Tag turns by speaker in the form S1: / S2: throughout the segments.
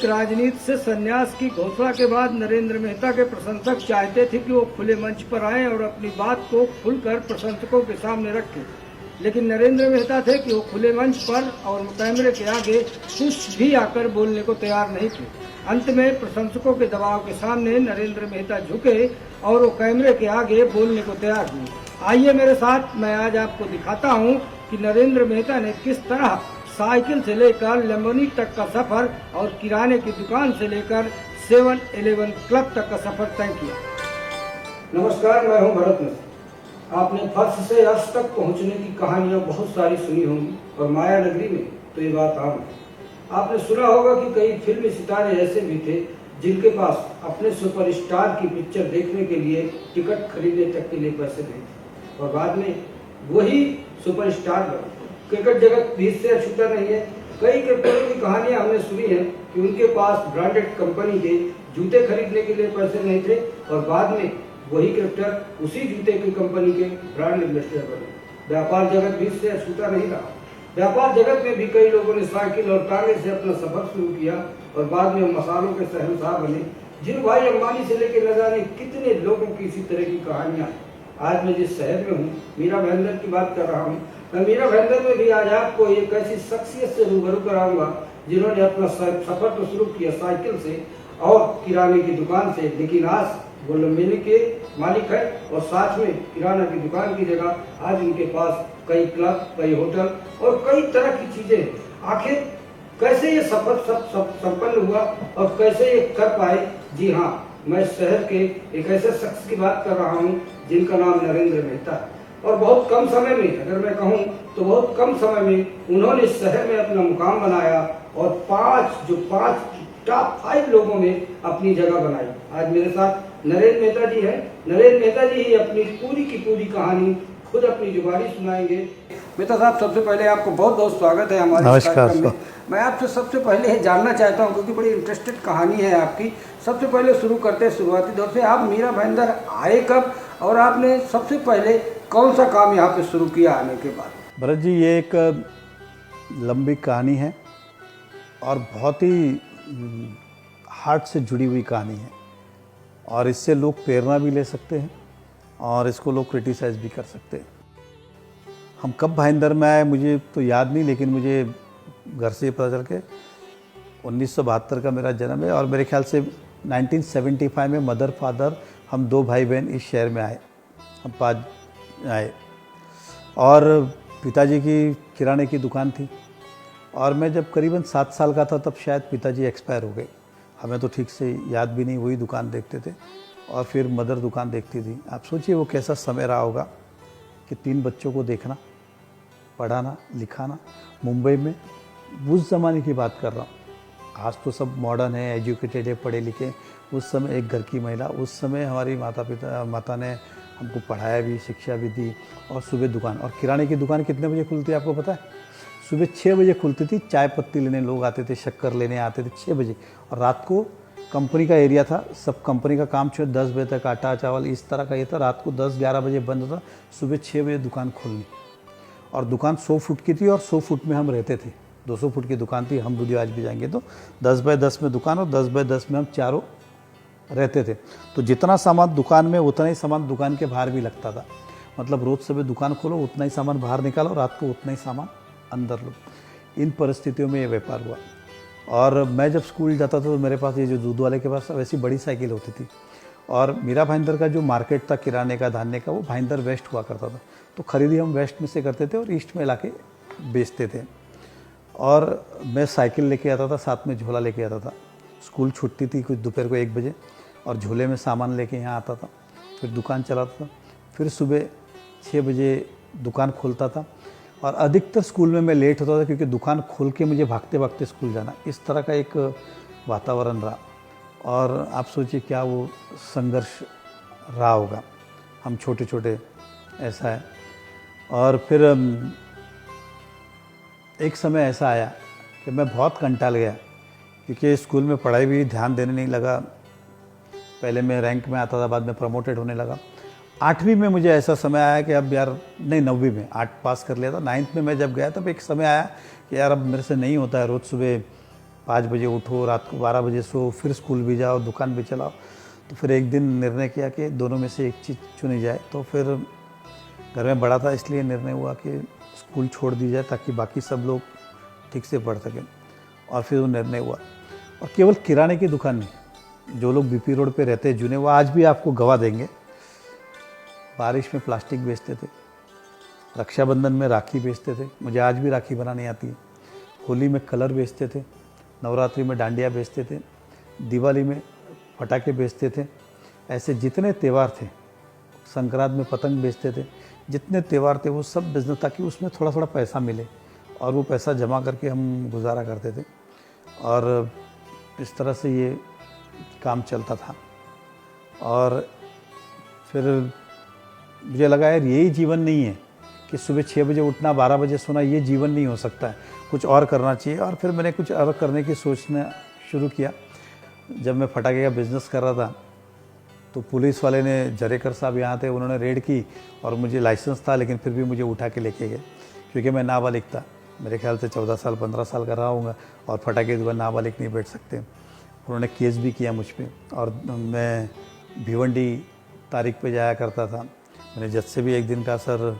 S1: एक राजनीति से संन्यास की घोषणा के बाद नरेंद्र मेहता के प्रशंसक चाहते थे कि वो खुले मंच पर आएं और अपनी बात को खुलकर प्रशंसकों के सामने रखें, लेकिन नरेंद्र मेहता थे कि वो खुले मंच पर और कैमरे के आगे कुछ भी आकर बोलने को तैयार नहीं थे। अंत में प्रशंसकों के दबाव के सामने नरेंद्र मेहता झुके और वो कैमरे के आगे बोलने को तैयार हुए। आइए मेरे साथ, मैं आज आपको दिखाता हूँ कि नरेंद्र मेहता ने किस तरह साइकिल से लेकर लंबनी तक का सफर और किराने की दुकान से लेकर 7-Eleven क्लब तक का सफर तय किया। नमस्कार, मैं हूं भरत मिश्र। आपने फर्श से अर्श तक पहुंचने की कहानियां बहुत सारी सुनी होंगी और माया नगरी में तो ये बात आम है। आपने सुना होगा कि कई फिल्मी सितारे ऐसे भी थे जिनके पास अपने सुपरस्टार की पिक्चर देखने के लिए टिकट खरीदने तक के लिए पैसे नहीं थे और बाद में वही सुपरस्टार बने। क्रिकेट जगत भी इससे अछूता नहीं है। कई क्रिकेटरों की कहानियां हमने सुनी है कि उनके पास ब्रांडेड कंपनी के जूते खरीदने के लिए पैसे नहीं थे और बाद में वही क्रिकेटर उसी जूते की कंपनी के ब्रांड एम्बेसडर बने। व्यापार जगत भी इससे अछूता नहीं रहा। व्यापार जगत में भी कई लोगों ने साइकिल और टांगे से अपना सफर शुरू किया और बाद में मसालों के शहंशाह बने। जिन भाई अंबानी से लेकर न जाने कितने लोगों की इसी तरह की कहानियां। आज मैं जिस शहर में हूँ, मीरा भाईंदर की बात कर रहा हूँ, मैं मीरा भाईंदर में भी आज आपको एक ऐसी शख्सियत से रूबरू कराऊंगा जिन्होंने अपना सफर तो शुरू किया साइकिल से और किराने की दुकान से, लेकिन आज वो लंबेनी के मालिक है और साथ में किराना की दुकान की जगह आज उनके पास कई क्लब, कई होटल और कई तरह की चीजें हैं। आखिर कैसे ये सफर संपन्न हुआ और कैसे ये कर पाए? जी हाँ, मैं शहर के एक ऐसे शख्स की बात कर रहा हूँ जिनका नाम नरेंद्र मेहता है और बहुत कम समय में, अगर मैं कहूँ तो बहुत कम समय में उन्होंने शहर में अपना मुकाम बनाया और पांच टॉप 5 लोगों में अपनी जगह बनाई। आज मेरे साथ नरेंद्र मेहता जी हैं। नरेंद्र मेहता जी ही अपनी पूरी की पूरी कहानी खुद अपनी जुबानी सुनाएंगे। मेहता साहब, सबसे पहले आपको बहुत बहुत स्वागत है हमारे कार्यक्रम में। मैं आपसे सबसे पहले जानना चाहता हूं, क्योंकि बड़ी इंटरेस्टेड कहानी है आपकी। सबसे पहले शुरू करते हैं शुरुआती दौर से। आप मीरा भाईंदर आए कब और आपने सबसे पहले कौन सा काम यहाँ पे शुरू किया आने के बाद?
S2: भरत जी, ये एक लंबी कहानी है और बहुत ही हार्ट से जुड़ी हुई कहानी है और इससे लोग प्रेरणा भी ले सकते हैं और इसको लोग क्रिटिसाइज़ भी कर सकते हैं। हम कब भाईंदर में आए मुझे तो याद नहीं, लेकिन मुझे घर से पता चल के 1972 का मेरा जन्म है और मेरे ख्याल से 1975 में मदर फादर हम 2 भाई बहन इस शहर में आए, हम 5 आए और पिताजी की किराने की दुकान थी और मैं जब करीबन 7 साल का था तब शायद पिताजी एक्सपायर हो गए। हमें तो ठीक से याद भी नहीं, वही दुकान देखते थे और फिर मदर दुकान देखती थी। आप सोचिए वो कैसा समय रहा होगा कि 3 बच्चों को देखना, पढ़ाना, लिखाना मुंबई में। उस ज़माने की बात कर रहा हूँ, आज तो सब मॉडर्न है, एजुकेटेड है, पढ़े लिखे। उस समय एक घर की महिला, उस समय हमारी माता ने हमको पढ़ाया भी, शिक्षा भी दी और सुबह दुकान। और किराने की दुकान कितने बजे खुलती है आपको पता है? सुबह 6 बजे खुलती थी। चाय पत्ती लेने लोग आते थे, शक्कर लेने आते थे 6 बजे। और रात को कंपनी का एरिया था, सब कंपनी का काम छोड़ 10 बजे तक आटा चावल इस तरह का ये था। रात को 10-11 बजे बंद होता, सुबह 6 बजे दुकान खोलनी। और दुकान 100 फुट की थी और 100 फुट में हम रहते थे। 200 फुट की दुकान थी। हम वीडियो आज भी जाएंगे तो 10 बाय 10 में दुकान और 10 बाय 10 में हम चारों रहते थे। तो जितना सामान दुकान में उतना ही सामान दुकान के बाहर भी लगता था। मतलब रोज़ सुबह दुकान खोलो, उतना ही सामान बाहर निकालो, रात को उतना ही सामान अंदर लो। इन परिस्थितियों में ये व्यापार हुआ। और मैं जब स्कूल जाता था तो मेरे पास ये जो दूध वाले के पास वैसी बड़ी साइकिल होती थी और मीरा भाईंदर का जो मार्केट था किराने का, धान्य का, वो भाईंदर वेस्ट हुआ करता था। तो खरीदी हम वेस्ट में से करते थे और ईस्ट में लाके बेचते थे। और मैं साइकिल लेके आता था, साथ में झोला लेके आता था। स्कूल छुट्टी थी कुछ दोपहर को 1 बजे और झोले में सामान लेके यहाँ आता था, फिर दुकान चलाता था, फिर सुबह 6 बजे दुकान खोलता था। और अधिकतर स्कूल में मैं लेट होता था क्योंकि दुकान खोल के मुझे भागते भागते स्कूल जाना। इस तरह का एक वातावरण रहा और आप सोचिए क्या वो संघर्ष रहा होगा। हम छोटे छोटे ऐसा है। और फिर एक समय ऐसा आया कि मैं बहुत कंटाल गया क्योंकि स्कूल में पढ़ाई भी ध्यान देने नहीं लगा। पहले मैं रैंक में आता था, बाद में प्रमोटेड होने लगा। 8वीं में मुझे ऐसा समय आया कि अब यार नहीं, 9वीं में 8 पास कर लिया था। 9th में मैं जब गया तब एक समय आया कि यार अब मेरे से नहीं होता है रोज़ सुबह 5 बजे उठो, रात को 12 बजे सो, फिर स्कूल भी जाओ, दुकान भी चलाओ। तो फिर एक दिन निर्णय किया कि दोनों में से एक चीज़ चुनी जाए। तो फिर घर में बड़ा था, इसलिए निर्णय हुआ कि स्कूल छोड़ दी जाए ताकि बाकी सब लोग ठीक से पढ़ सकें। और फिर वो निर्णय हुआ। और केवल किराने की दुकान नहीं, जो लोग बीपी रोड पे रहते हैं जुने, वो आज भी आपको गवाह देंगे। बारिश में प्लास्टिक बेचते थे, रक्षाबंधन में राखी बेचते थे, मुझे आज भी राखी बनानी आती है। होली में कलर बेचते थे, नवरात्रि में डांडिया बेचते थे, दिवाली में पटाखे बेचते थे। ऐसे जितने त्यौहार थे, संक्रांत में पतंग बेचते थे, जितने त्यौहार थे वो सब बिजनेस, ताकि उसमें थोड़ा थोड़ा पैसा मिले और वो पैसा जमा करके हम गुजारा करते थे। और इस तरह से ये काम चलता था। और फिर मुझे लगा यार यही जीवन नहीं है कि सुबह 6 बजे उठना, 12 बजे सोना, ये जीवन नहीं हो सकता है, कुछ और करना चाहिए। और फिर मैंने कुछ और करने की सोचना शुरू किया। जब मैं फटाके का बिज़नेस कर रहा था तो पुलिस वाले ने, जरेकर साहब यहाँ थे, उन्होंने रेड की और मुझे लाइसेंस था, लेकिन फिर भी मुझे उठा के लेके गए क्योंकि मैं नाबालिग था। मेरे ख्याल से 14 साल 15 साल का रहा हूँगा और फटाके की दुकान नाबालिग नहीं बैठ सकते। उन्होंने केस भी किया मुझ पर। और मैं भिवंडी तारीख पे जाया करता था। मैंने जज से भी एक दिन कहा सर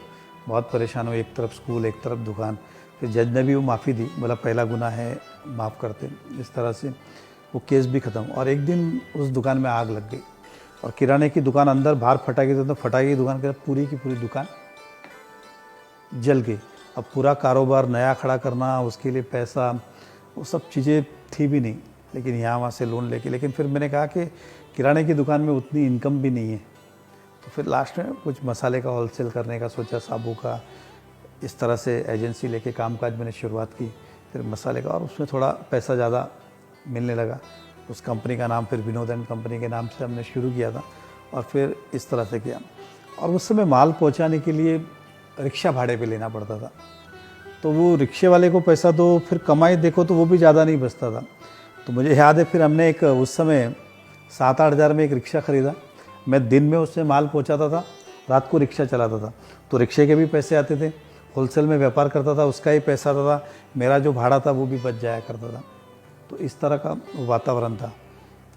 S2: बहुत परेशान हूँ, एक तरफ स्कूल एक तरफ दुकान। फिर जज ने भी वो माफ़ी दी, बोला पहला गुनाह है, माफ़ करते। इस तरह से वो केस भी ख़त्म। और एक दिन उस दुकान में आग लग गई और किराने की दुकान अंदर, बाहर फटाके थे, तो फटाके की दुकान के पूरी की पूरी दुकान जल गई। अब पूरा कारोबार नया खड़ा करना, उसके लिए पैसा, वो सब चीज़ें थी भी नहीं, लेकिन यहाँ वहाँ से लोन लेके। लेकिन फिर मैंने कहा कि किराने की दुकान में उतनी इनकम भी नहीं है, तो फिर लास्ट में कुछ मसाले का होलसेल करने का सोचा, साबू का। इस तरह से एजेंसी लेके कामकाज मैंने शुरुआत की, फिर मसाले का, और उसमें थोड़ा पैसा ज़्यादा मिलने लगा। उस कंपनी का नाम फिर विनोद एंड कंपनी के नाम से हमने शुरू किया था और फिर इस तरह से किया। और उस समय माल पहुंचाने के लिए रिक्शा भाड़े पे लेना पड़ता था, तो वो रिक्शे वाले को पैसा दो, फिर कमाई देखो तो वो भी ज़्यादा नहीं बचता था। तो मुझे याद है फिर हमने एक, उस समय 7-8 हज़ार में एक रिक्शा ख़रीदा। मैं दिन में उससे माल पहुंचाता था, रात को रिक्शा चलाता था, तो रिक्शे के भी पैसे आते थे। होलसेल में व्यापार करता था, उसका ही पैसा आता था, मेरा जो भाड़ा था वो भी बच जाया करता था। तो इस तरह का वातावरण था।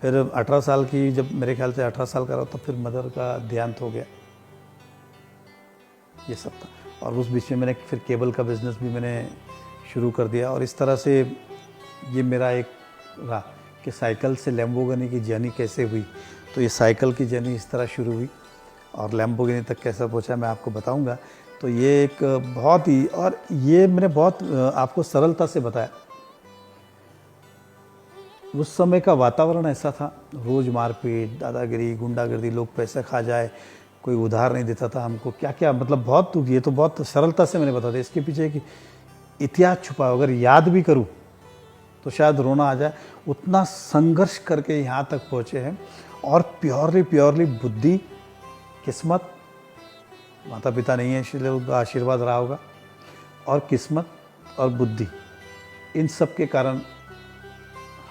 S2: फिर 18 साल की, जब मेरे ख्याल से 18 साल का रहा, तो फिर मदर का देहांत हो गया, ये सब था। और उस बीच में मैंने फिर केबल का बिज़नेस भी मैंने शुरू कर दिया। और इस तरह से ये मेरा एक रहा कि साइकिल से लैम्बोर्गिनी की जर्नी कैसे हुई। तो ये साइकिल की जर्नी इस तरह शुरू हुई और लैम्बोर्गिनी तक कैसा पहुंचा मैं आपको बताऊंगा। तो ये एक बहुत ही, और ये मैंने बहुत आपको सरलता से बताया। उस समय का वातावरण ऐसा था, रोज़ मारपीट, दादागिरी, गुंडागर्दी, लोग पैसा खा जाए, कोई उधार नहीं देता था हमको, क्या क्या, मतलब बहुत दुख। ये तो बहुत सरलता से मैंने बता दिया, इसके पीछे एक इतिहास छुपा है। अगर याद भी करूं तो शायद रोना आ जाए, उतना संघर्ष करके यहाँ तक पहुँचे हैं। और प्योरली बुद्धि, किस्मत, माता पिता नहीं है इसलिए उनका आशीर्वाद रहा होगा, और किस्मत और बुद्धि, इन सब के कारण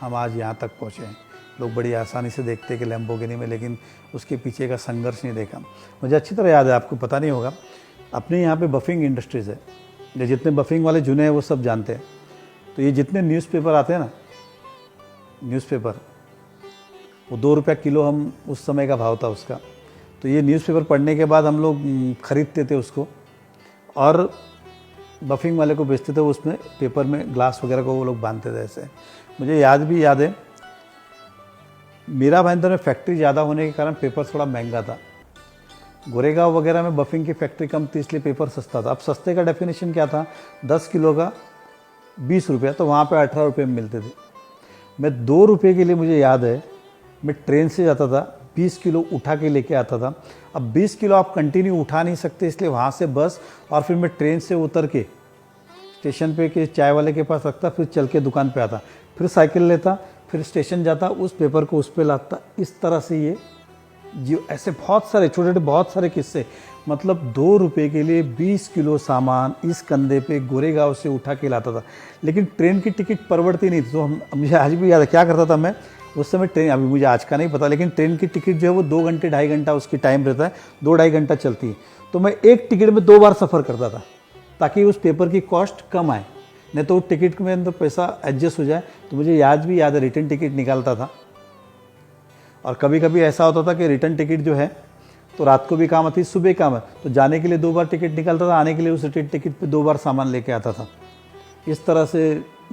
S2: हम आज यहाँ तक पहुँचे हैं। लोग बड़ी आसानी से देखते हैं कि लैम्बोर्गिनी में, लेकिन उसके पीछे का संघर्ष नहीं देखा। मुझे अच्छी तरह याद है, आपको पता नहीं होगा, अपने यहाँ पे बफिंग इंडस्ट्रीज़ है, ये जितने बफिंग वाले जुने हैं वो सब जानते हैं। तो ये जितने न्यूज़पेपर आते हैं ना, न्यूज़पेपर, वो 2 रुपया किलो हम, उस समय का भाव था उसका। तो ये न्यूज़पेपर पढ़ने के बाद हम लोग ख़रीदते थे उसको और बफिंग वाले को बेचते थे। उसमें पेपर में ग्लास वगैरह को वो लोग बांधते थे ऐसे। मुझे याद है, मीरा भाईंदर में फैक्ट्री ज़्यादा होने के कारण पेपर थोड़ा महंगा था। गोरेगांव वगैरह में बफिंग की फैक्ट्री कम थी, इसलिए पेपर सस्ता था। अब सस्ते का डेफिनेशन क्या था, 10 किलो का 20 रुपया, तो वहाँ पे 18 रुपये में मिलते थे। मैं 2 रुपये के लिए, मुझे याद है, मैं ट्रेन से जाता था, 20 किलो उठा के लेके आता था। अब 20 किलो आप कंटिन्यू उठा नहीं सकते, इसलिए वहाँ से बस, और फिर मैं ट्रेन से उतर के स्टेशन पे के चाय वाले के पास रखता, फिर चल के दुकान पे आता, फिर साइकिल लेता, फिर स्टेशन जाता, उस पेपर को उस पे लाता। इस तरह से ये जो, ऐसे बहुत सारे छोटे छोटे बहुत सारे किस्से, मतलब 2 रुपये के लिए 20 किलो सामान इस कंधे पे गोरेगांव से उठा के लाता था। लेकिन ट्रेन की टिकट परवड़ती नहीं थी, तो मुझे आज भी याद है क्या करता था मैं उस समय। ट्रेन, अभी मुझे आज का नहीं पता, लेकिन ट्रेन की टिकट जो है वो 2 घंटे 2.5 घंटा उसकी टाइम रहता है, 2-2.5 घंटा चलती है। तो मैं एक टिकट में 2 बार सफ़र करता था ताकि उस पेपर की कॉस्ट कम आए, नहीं तो टिकट में तो पैसा एडजस्ट हो जाए। तो मुझे भी याद है रिटर्न टिकट निकालता था। और कभी कभी ऐसा होता था कि रिटर्न टिकट जो है तो रात को भी काम आती, सुबह काम है, तो जाने के लिए 2 बार टिकट निकालता था, आने के लिए उस रिटर्न टिकट पे 2 बार सामान लेके आता था। इस तरह से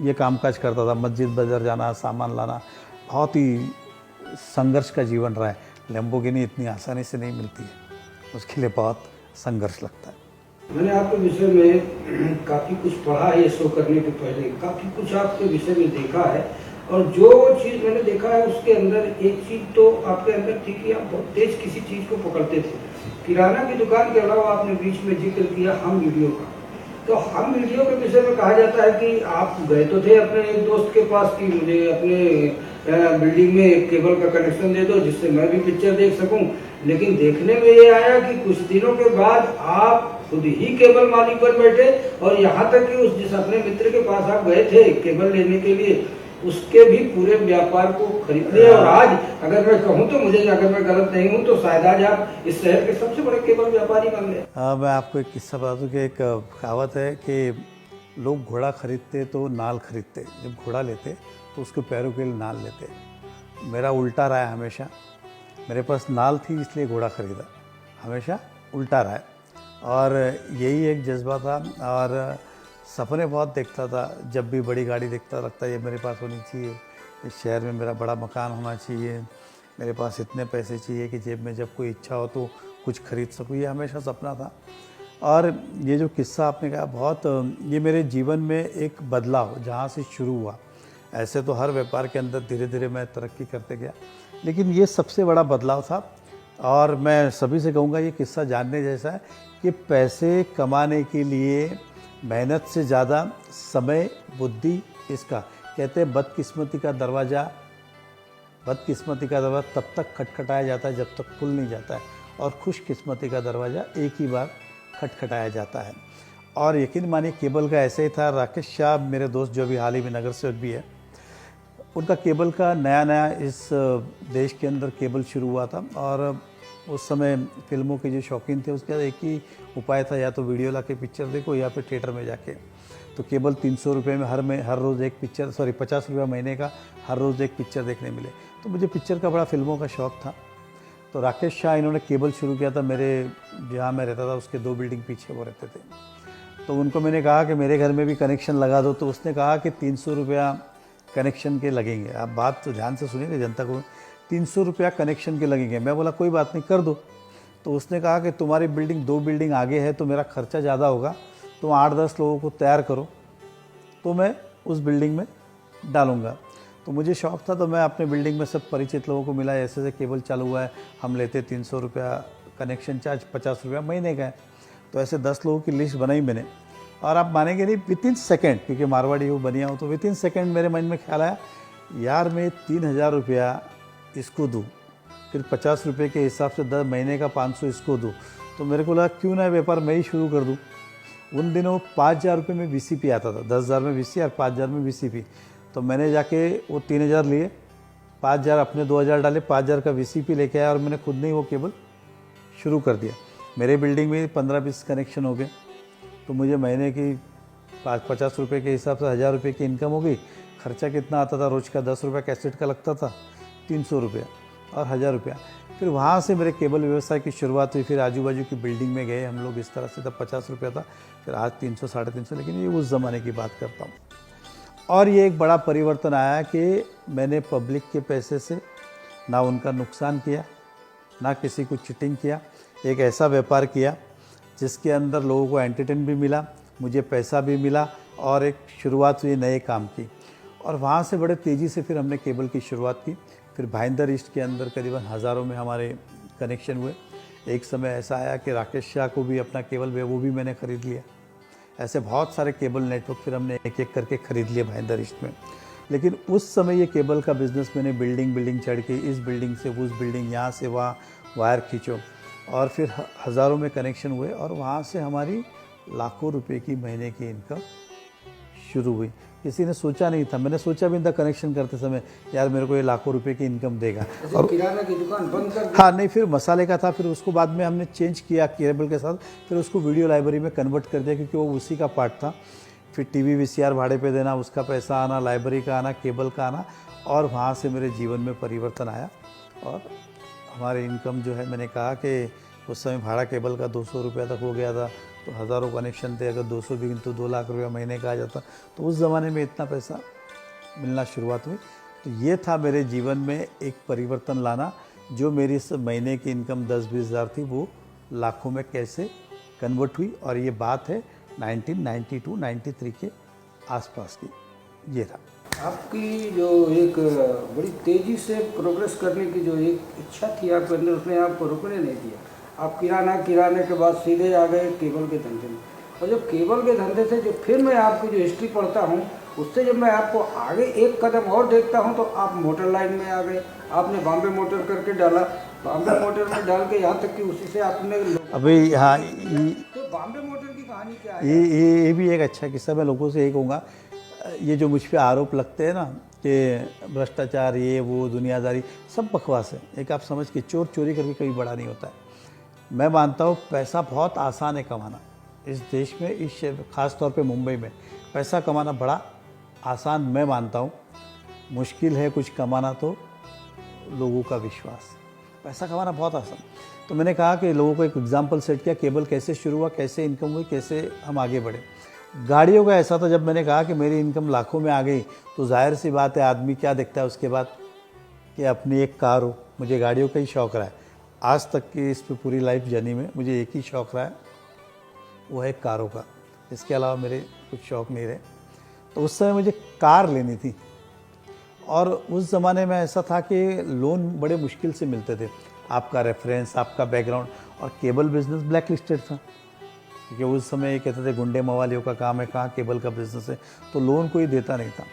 S2: ये कामकाज करता था, मस्जिद बाजार जाना, सामान लाना। बहुत ही संघर्ष का जीवन रहा है। लैम्बोर्गिनी इतनी आसानी से नहीं मिलती है, उसके लिए बहुत संघर्ष लगता है।
S1: मैंने आपके विषय में काफ़ी कुछ पढ़ा है, ये शो करने के पहले काफ़ी कुछ आपके विषय में देखा है, और जो चीज़ मैंने देखा है उसके अंदर एक चीज़ तो आपके अंदर थी कि आप बहुत तेज किसी चीज़ को पकड़ते थे। किराना की दुकान के अलावा आपने बीच में जिक्र किया हम वीडियो का। तो हम वीडियो के विषय में कहा जाता है कि आप गए तो थे अपने एक दोस्त के पास कि मुझे अपने बिल्डिंग में एक केबल का कनेक्शन दे दो जिससे मैं भी पिक्चर देख सकूं, लेकिन देखने में ये आया कि कुछ दिनों के बाद आप खुद ही केबल मालिक बन बैठे, और यहाँ तक कि उस जिस अपने मित्र के पास आप गए थे केबल लेने के लिए, उसके भी पूरे व्यापार को खरीद लिया। और आज अगर मैं कहूँ तो मुझे, अगर मैं गलत नहीं हूँ तो शायद आज आप इस शहर के सबसे बड़े केबल व्यापारी बन गए।
S2: मैं आपको एक किस्सा बता दूँ कि एक कहावत है कि लोग घोड़ा खरीदते तो नाल खरीदते, जब घोड़ा लेते तो उसके पैरों के लिए नाल लेते। मेरा उल्टा रहा है हमेशा। मेरे पास नाल थी इसलिए घोड़ा खरीदा, हमेशा उल्टा रहा है। और यही एक जज्बा था। और सपने बहुत देखता था, जब भी बड़ी गाड़ी देखता लगता ये मेरे पास होनी चाहिए, इस शहर में मेरा बड़ा मकान होना चाहिए, मेरे पास इतने पैसे चाहिए कि जेब में जब कोई इच्छा हो तो कुछ खरीद सकूँ, ये हमेशा सपना था। और ये जो किस्सा आपने कहा बहुत, ये मेरे जीवन में एक बदलाव जहाँ से शुरू हुआ। ऐसे तो हर व्यापार के अंदर धीरे धीरे मैं तरक्की करते गया, लेकिन ये सबसे बड़ा बदलाव था। और मैं सभी से कहूँगा ये किस्सा जानने जैसा है कि पैसे कमाने के लिए मेहनत से ज़्यादा समय, बुद्धि, इसका कहते हैं बदकिस्मती का दरवाज़ा तब तक खटखटाया जाता है जब तक खुल नहीं जाता है, और खुशकिस्मती का दरवाज़ा एक ही बार खटखटाया जाता है। और यकीन मानिए केबल का ऐसे ही था। राकेश शाह मेरे दोस्त जो अभी हाल ही में नगर सेवक भी है, उनका केबल का नया इस देश के अंदर केबल शुरू हुआ था। और उस समय फिल्मों के जो शौकीन थे उसका एक ही उपाय था, या तो वीडियो ला के पिक्चर देखो या फिर थिएटर में जाके। तो केबल 300 रुपये में हर रोज़ एक पिक्चर, 50 रुपया महीने का हर रोज़ एक पिक्चर देखने मिले। तो मुझे पिक्चर का बड़ा फिल्मों का शौक़ था। तो राकेश शाह इन्होंने केबल शुरू किया था। मेरे जहाँ मैं रहता था उसके 2 बिल्डिंग पीछे वो रहते थे। तो उनको मैंने कहा कि मेरे घर में भी कनेक्शन लगा दो। तो उसने कहा कि 300 रुपया कनेक्शन के लगेंगे। आप बात तो ध्यान से सुनिएगा, जनता को 300 रुपया कनेक्शन के लगेंगे। मैं बोला कोई बात नहीं, कर दो। तो उसने कहा कि तुम्हारी बिल्डिंग 2 बिल्डिंग आगे है तो मेरा खर्चा ज़्यादा होगा, तुम 8-10 लोगों को तैयार करो तो मैं उस बिल्डिंग में डालूँगा। तो मुझे शौक़ था, तो मैं अपने बिल्डिंग में सब परिचित लोगों को मिला, ऐसे केबल चालू हुआ है, हम लेते 300 रुपया कनेक्शन चार्ज, 50 रुपया महीने का है। तो ऐसे 10 लोगों की लिस्ट बनाई मैंने। और आप मानेंगे नहीं, विथिन सेकेंड, क्योंकि मारवाड़ी हूँ, बनिया हूँ, तो विथिन सेकेंड मेरे मन में ख्याल आया, यार मैं 3000 रुपया इसको दूँ, फिर 50 रुपये के हिसाब से 10 महीने का 500 इसको दूँ। तो मेरे को लगा क्यों ना व्यापार मैं ही शुरू कर दूँ। उन दिनों 5000 रुपये में VCP आता था, 10,000 में VC और 5000 में VCP। तो मैंने जाके वो 3000 लिए, 5000 अपने 2000 डाले, 5000 का VCP लेके आया और मैंने खुद नहीं वो केबल शुरू कर दिया। मेरे बिल्डिंग में 15-20 कनेक्शन हो गए। तो मुझे महीने की 50 रुपये के हिसाब से 1000 रुपये की इनकम हो गई। खर्चा कितना आता था रोज़ का? 10 रुपया कैसेट का लगता था, 300 रुपया और 1000 रुपया। फिर वहाँ से मेरे केबल व्यवसाय की शुरुआत हुई। फिर आजू बाजू की बिल्डिंग में गए हम लोग इस तरह से। तब 50 रुपया था, फिर आज 300 साढ़े 300, लेकिन ये उस ज़माने की बात करता हूँ। और ये एक बड़ा परिवर्तन आया कि मैंने पब्लिक के पैसे से ना उनका नुकसान किया, ना किसी को चिटिंग किया। एक ऐसा व्यापार किया जिसके अंदर लोगों को एंटरटेन भी मिला, मुझे पैसा भी मिला, और एक शुरुआत हुई नए काम की। और वहाँ से बड़े तेज़ी से फिर हमने केबल की शुरुआत की। फिर भाईंदर ईस्ट के अंदर करीबन हज़ारों में हमारे कनेक्शन हुए। एक समय ऐसा आया कि राकेश शाह को भी अपना केबल वो भी मैंने ख़रीद लिया। ऐसे बहुत सारे केबल नेटवर्क फिर हमने एक एक करके ख़रीद लिए भाईंदर ईस्ट में। लेकिन उस समय ये केबल का बिज़नेस मैंने बिल्डिंग चढ़ के इस बिल्डिंग से उस बिल्डिंग, यहाँ से वहाँ वायर खींचो, और फिर हज़ारों में कनेक्शन हुए, और वहाँ से हमारी लाखों रुपए की महीने की इनकम शुरू हुई। किसी ने सोचा नहीं था, मैंने सोचा भी नहीं था कनेक्शन करते समय यार मेरे को ये लाखों रुपए की इनकम देगा।
S1: और किराना की दुकान बंद कर दी।
S2: हाँ नहीं, फिर मसाले का था, फिर उसको बाद में हमने चेंज किया केबल के साथ, फिर उसको वीडियो लाइब्रेरी में कन्वर्ट कर दिया क्योंकि वो उसी का पार्ट था। फिर टीवी वीसीआर भाड़े पे देना, उसका पैसा आना, लाइब्रेरी का आना, केबल का आना, और वहाँ से मेरे जीवन में परिवर्तन आया। और हमारे इनकम जो है, मैंने कहा कि उस समय भाड़ा केबल का 200 रुपया तक हो गया था, तो हज़ारों कनेक्शन थे, अगर 200 भी तो 2 लाख रुपया महीने का आ जाता। तो उस ज़माने में इतना पैसा मिलना शुरुआत हुई। तो ये था मेरे जीवन में एक परिवर्तन लाना, जो मेरी इस महीने की इनकम 10-20 हज़ार थी, वो लाखों में कैसे कन्वर्ट हुई। और ये बात है 1992-93 के आसपास की। ये रहा
S1: आपकी जो एक बड़ी तेज़ी से प्रोग्रेस करने की जो एक इच्छा थी आपके अंदर, उसने आपको रुकने नहीं दिया। आप किराने के बाद सीधे आ गए केबल के धंधे में। और जब केबल के धंधे से जो फिर मैं आपकी जो हिस्ट्री पढ़ता हूँ, उससे जब मैं आपको आगे एक कदम और देखता हूँ, तो आप मोटर लाइन में आ गए। आपने बॉम्बे मोटर करके डाला, बॉम्बे मोटर में डाल के यहाँ तक कि उसी से आपने
S2: अभी हाँ,
S1: तो बॉम्बे मोटर की कहानी क्या है?
S2: ये भी एक अच्छा किस्सा। मैं लोगों से यही कहूँगा, ये जो मुझ पे आरोप लगते हैं ना कि भ्रष्टाचार, ये वो, दुनियादारी, सब बकवास है। एक आप समझ के, चोर चोरी करके कभी बड़ा नहीं होता है। मैं मानता हूँ पैसा बहुत आसान है कमाना इस देश में, इस ख़ास तौर पे मुंबई में पैसा कमाना बड़ा आसान मैं मानता हूँ। मुश्किल है कुछ कमाना तो लोगों का विश्वास। पैसा कमाना बहुत आसान। तो मैंने कहा कि लोगों को एक एग्जाम्पल सेट किया, केबल कैसे शुरू हुआ, कैसे इनकम हुई, कैसे हम आगे बढ़े। गाड़ियों का ऐसा था, जब मैंने कहा कि मेरी इनकम लाखों में आ गई, तो जाहिर सी बात है आदमी क्या देखता है उसके बाद, कि अपनी एक कार हो। मुझे गाड़ियों का ही शौक़ रहा है आज तक की इस पर पूरी लाइफ जर्नी में। मुझे एक ही शौक़ रहा है, वो है कारों का। इसके अलावा मेरे कुछ शौक़ नहीं रहे। तो उस समय मुझे कार लेनी थी, और उस ज़माने में ऐसा था कि लोन बड़े मुश्किल से मिलते थे। आपका रेफरेंस, आपका बैकग्राउंड, और केबल बिज़नेस ब्लैक लिस्टेड था, क्योंकि उस समय ये कहते थे गुंडे मवालियों का काम है, कहाँ केबल का बिज़नेस है, तो लोन कोई देता नहीं था।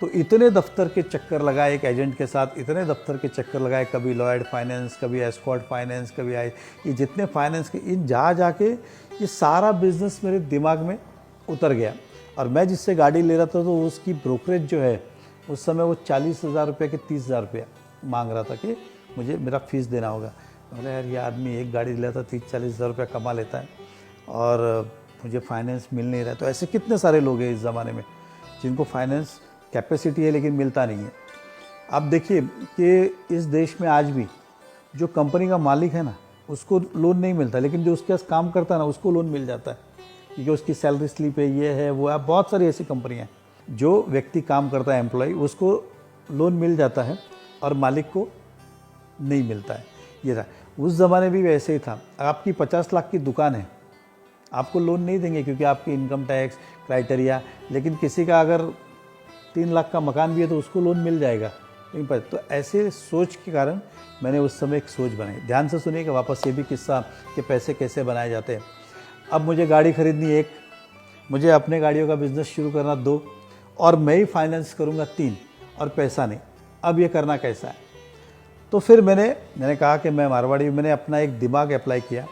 S2: तो इतने दफ्तर के चक्कर लगाए एक एजेंट के साथ, इतने दफ्तर के चक्कर लगाए, कभी लॉयड फाइनेंस, कभी एस्कॉर्ट फाइनेंस, कभी आए, ये जितने फाइनेंस के, इन जा के ये सारा बिज़नेस मेरे दिमाग में उतर गया। और मैं जिससे गाड़ी ले रहा था, तो उसकी ब्रोकरेज जो है, उस समय वो 40,000 रुपये के 30,000 रुपया मांग रहा था कि मुझे मेरा फ़ीस देना होगा। अरे यार, ये आदमी एक गाड़ी लेता 30-40 हज़ार रुपया कमा लेता है, और मुझे फाइनेंस मिल नहीं रहा है। तो ऐसे कितने सारे लोग हैं इस ज़माने में जिनको फाइनेंस कैपेसिटी है लेकिन मिलता नहीं है। आप देखिए कि इस देश में आज भी जो कंपनी का मालिक है ना, उसको लोन नहीं मिलता, लेकिन जो उसके पास काम करता है ना, उसको लोन मिल जाता है, क्योंकि उसकी सैलरी स्लिप है, ये है वो है। बहुत सारी ऐसी कंपनियां हैं, जो व्यक्ति काम करता है, एम्प्लॉय, उसको लोन मिल जाता है और मालिक को नहीं मिलता है। ये था उस ज़माने भी वैसे ही था। आपकी 50 लाख की दुकान है, आपको लोन नहीं देंगे क्योंकि आपकी इनकम टैक्स क्राइटेरिया, लेकिन किसी का अगर 3 लाख का मकान भी है तो उसको लोन मिल जाएगा। तो ऐसे सोच के कारण मैंने उस समय एक सोच बनाई। ध्यान से सुनिएगा वापस, ये भी किस्सा कि पैसे कैसे बनाए जाते हैं। अब मुझे गाड़ी खरीदनी 1, मुझे अपने गाड़ियों का बिज़नेस शुरू करना 2, और मैं ही फाइनेंस करूँगा 3, और पैसा नहीं। अब ये करना कैसा है? तो फिर मैंने कहा कि मैं मारवाड़ी, मैंने अपना एक दिमाग अप्लाई किया।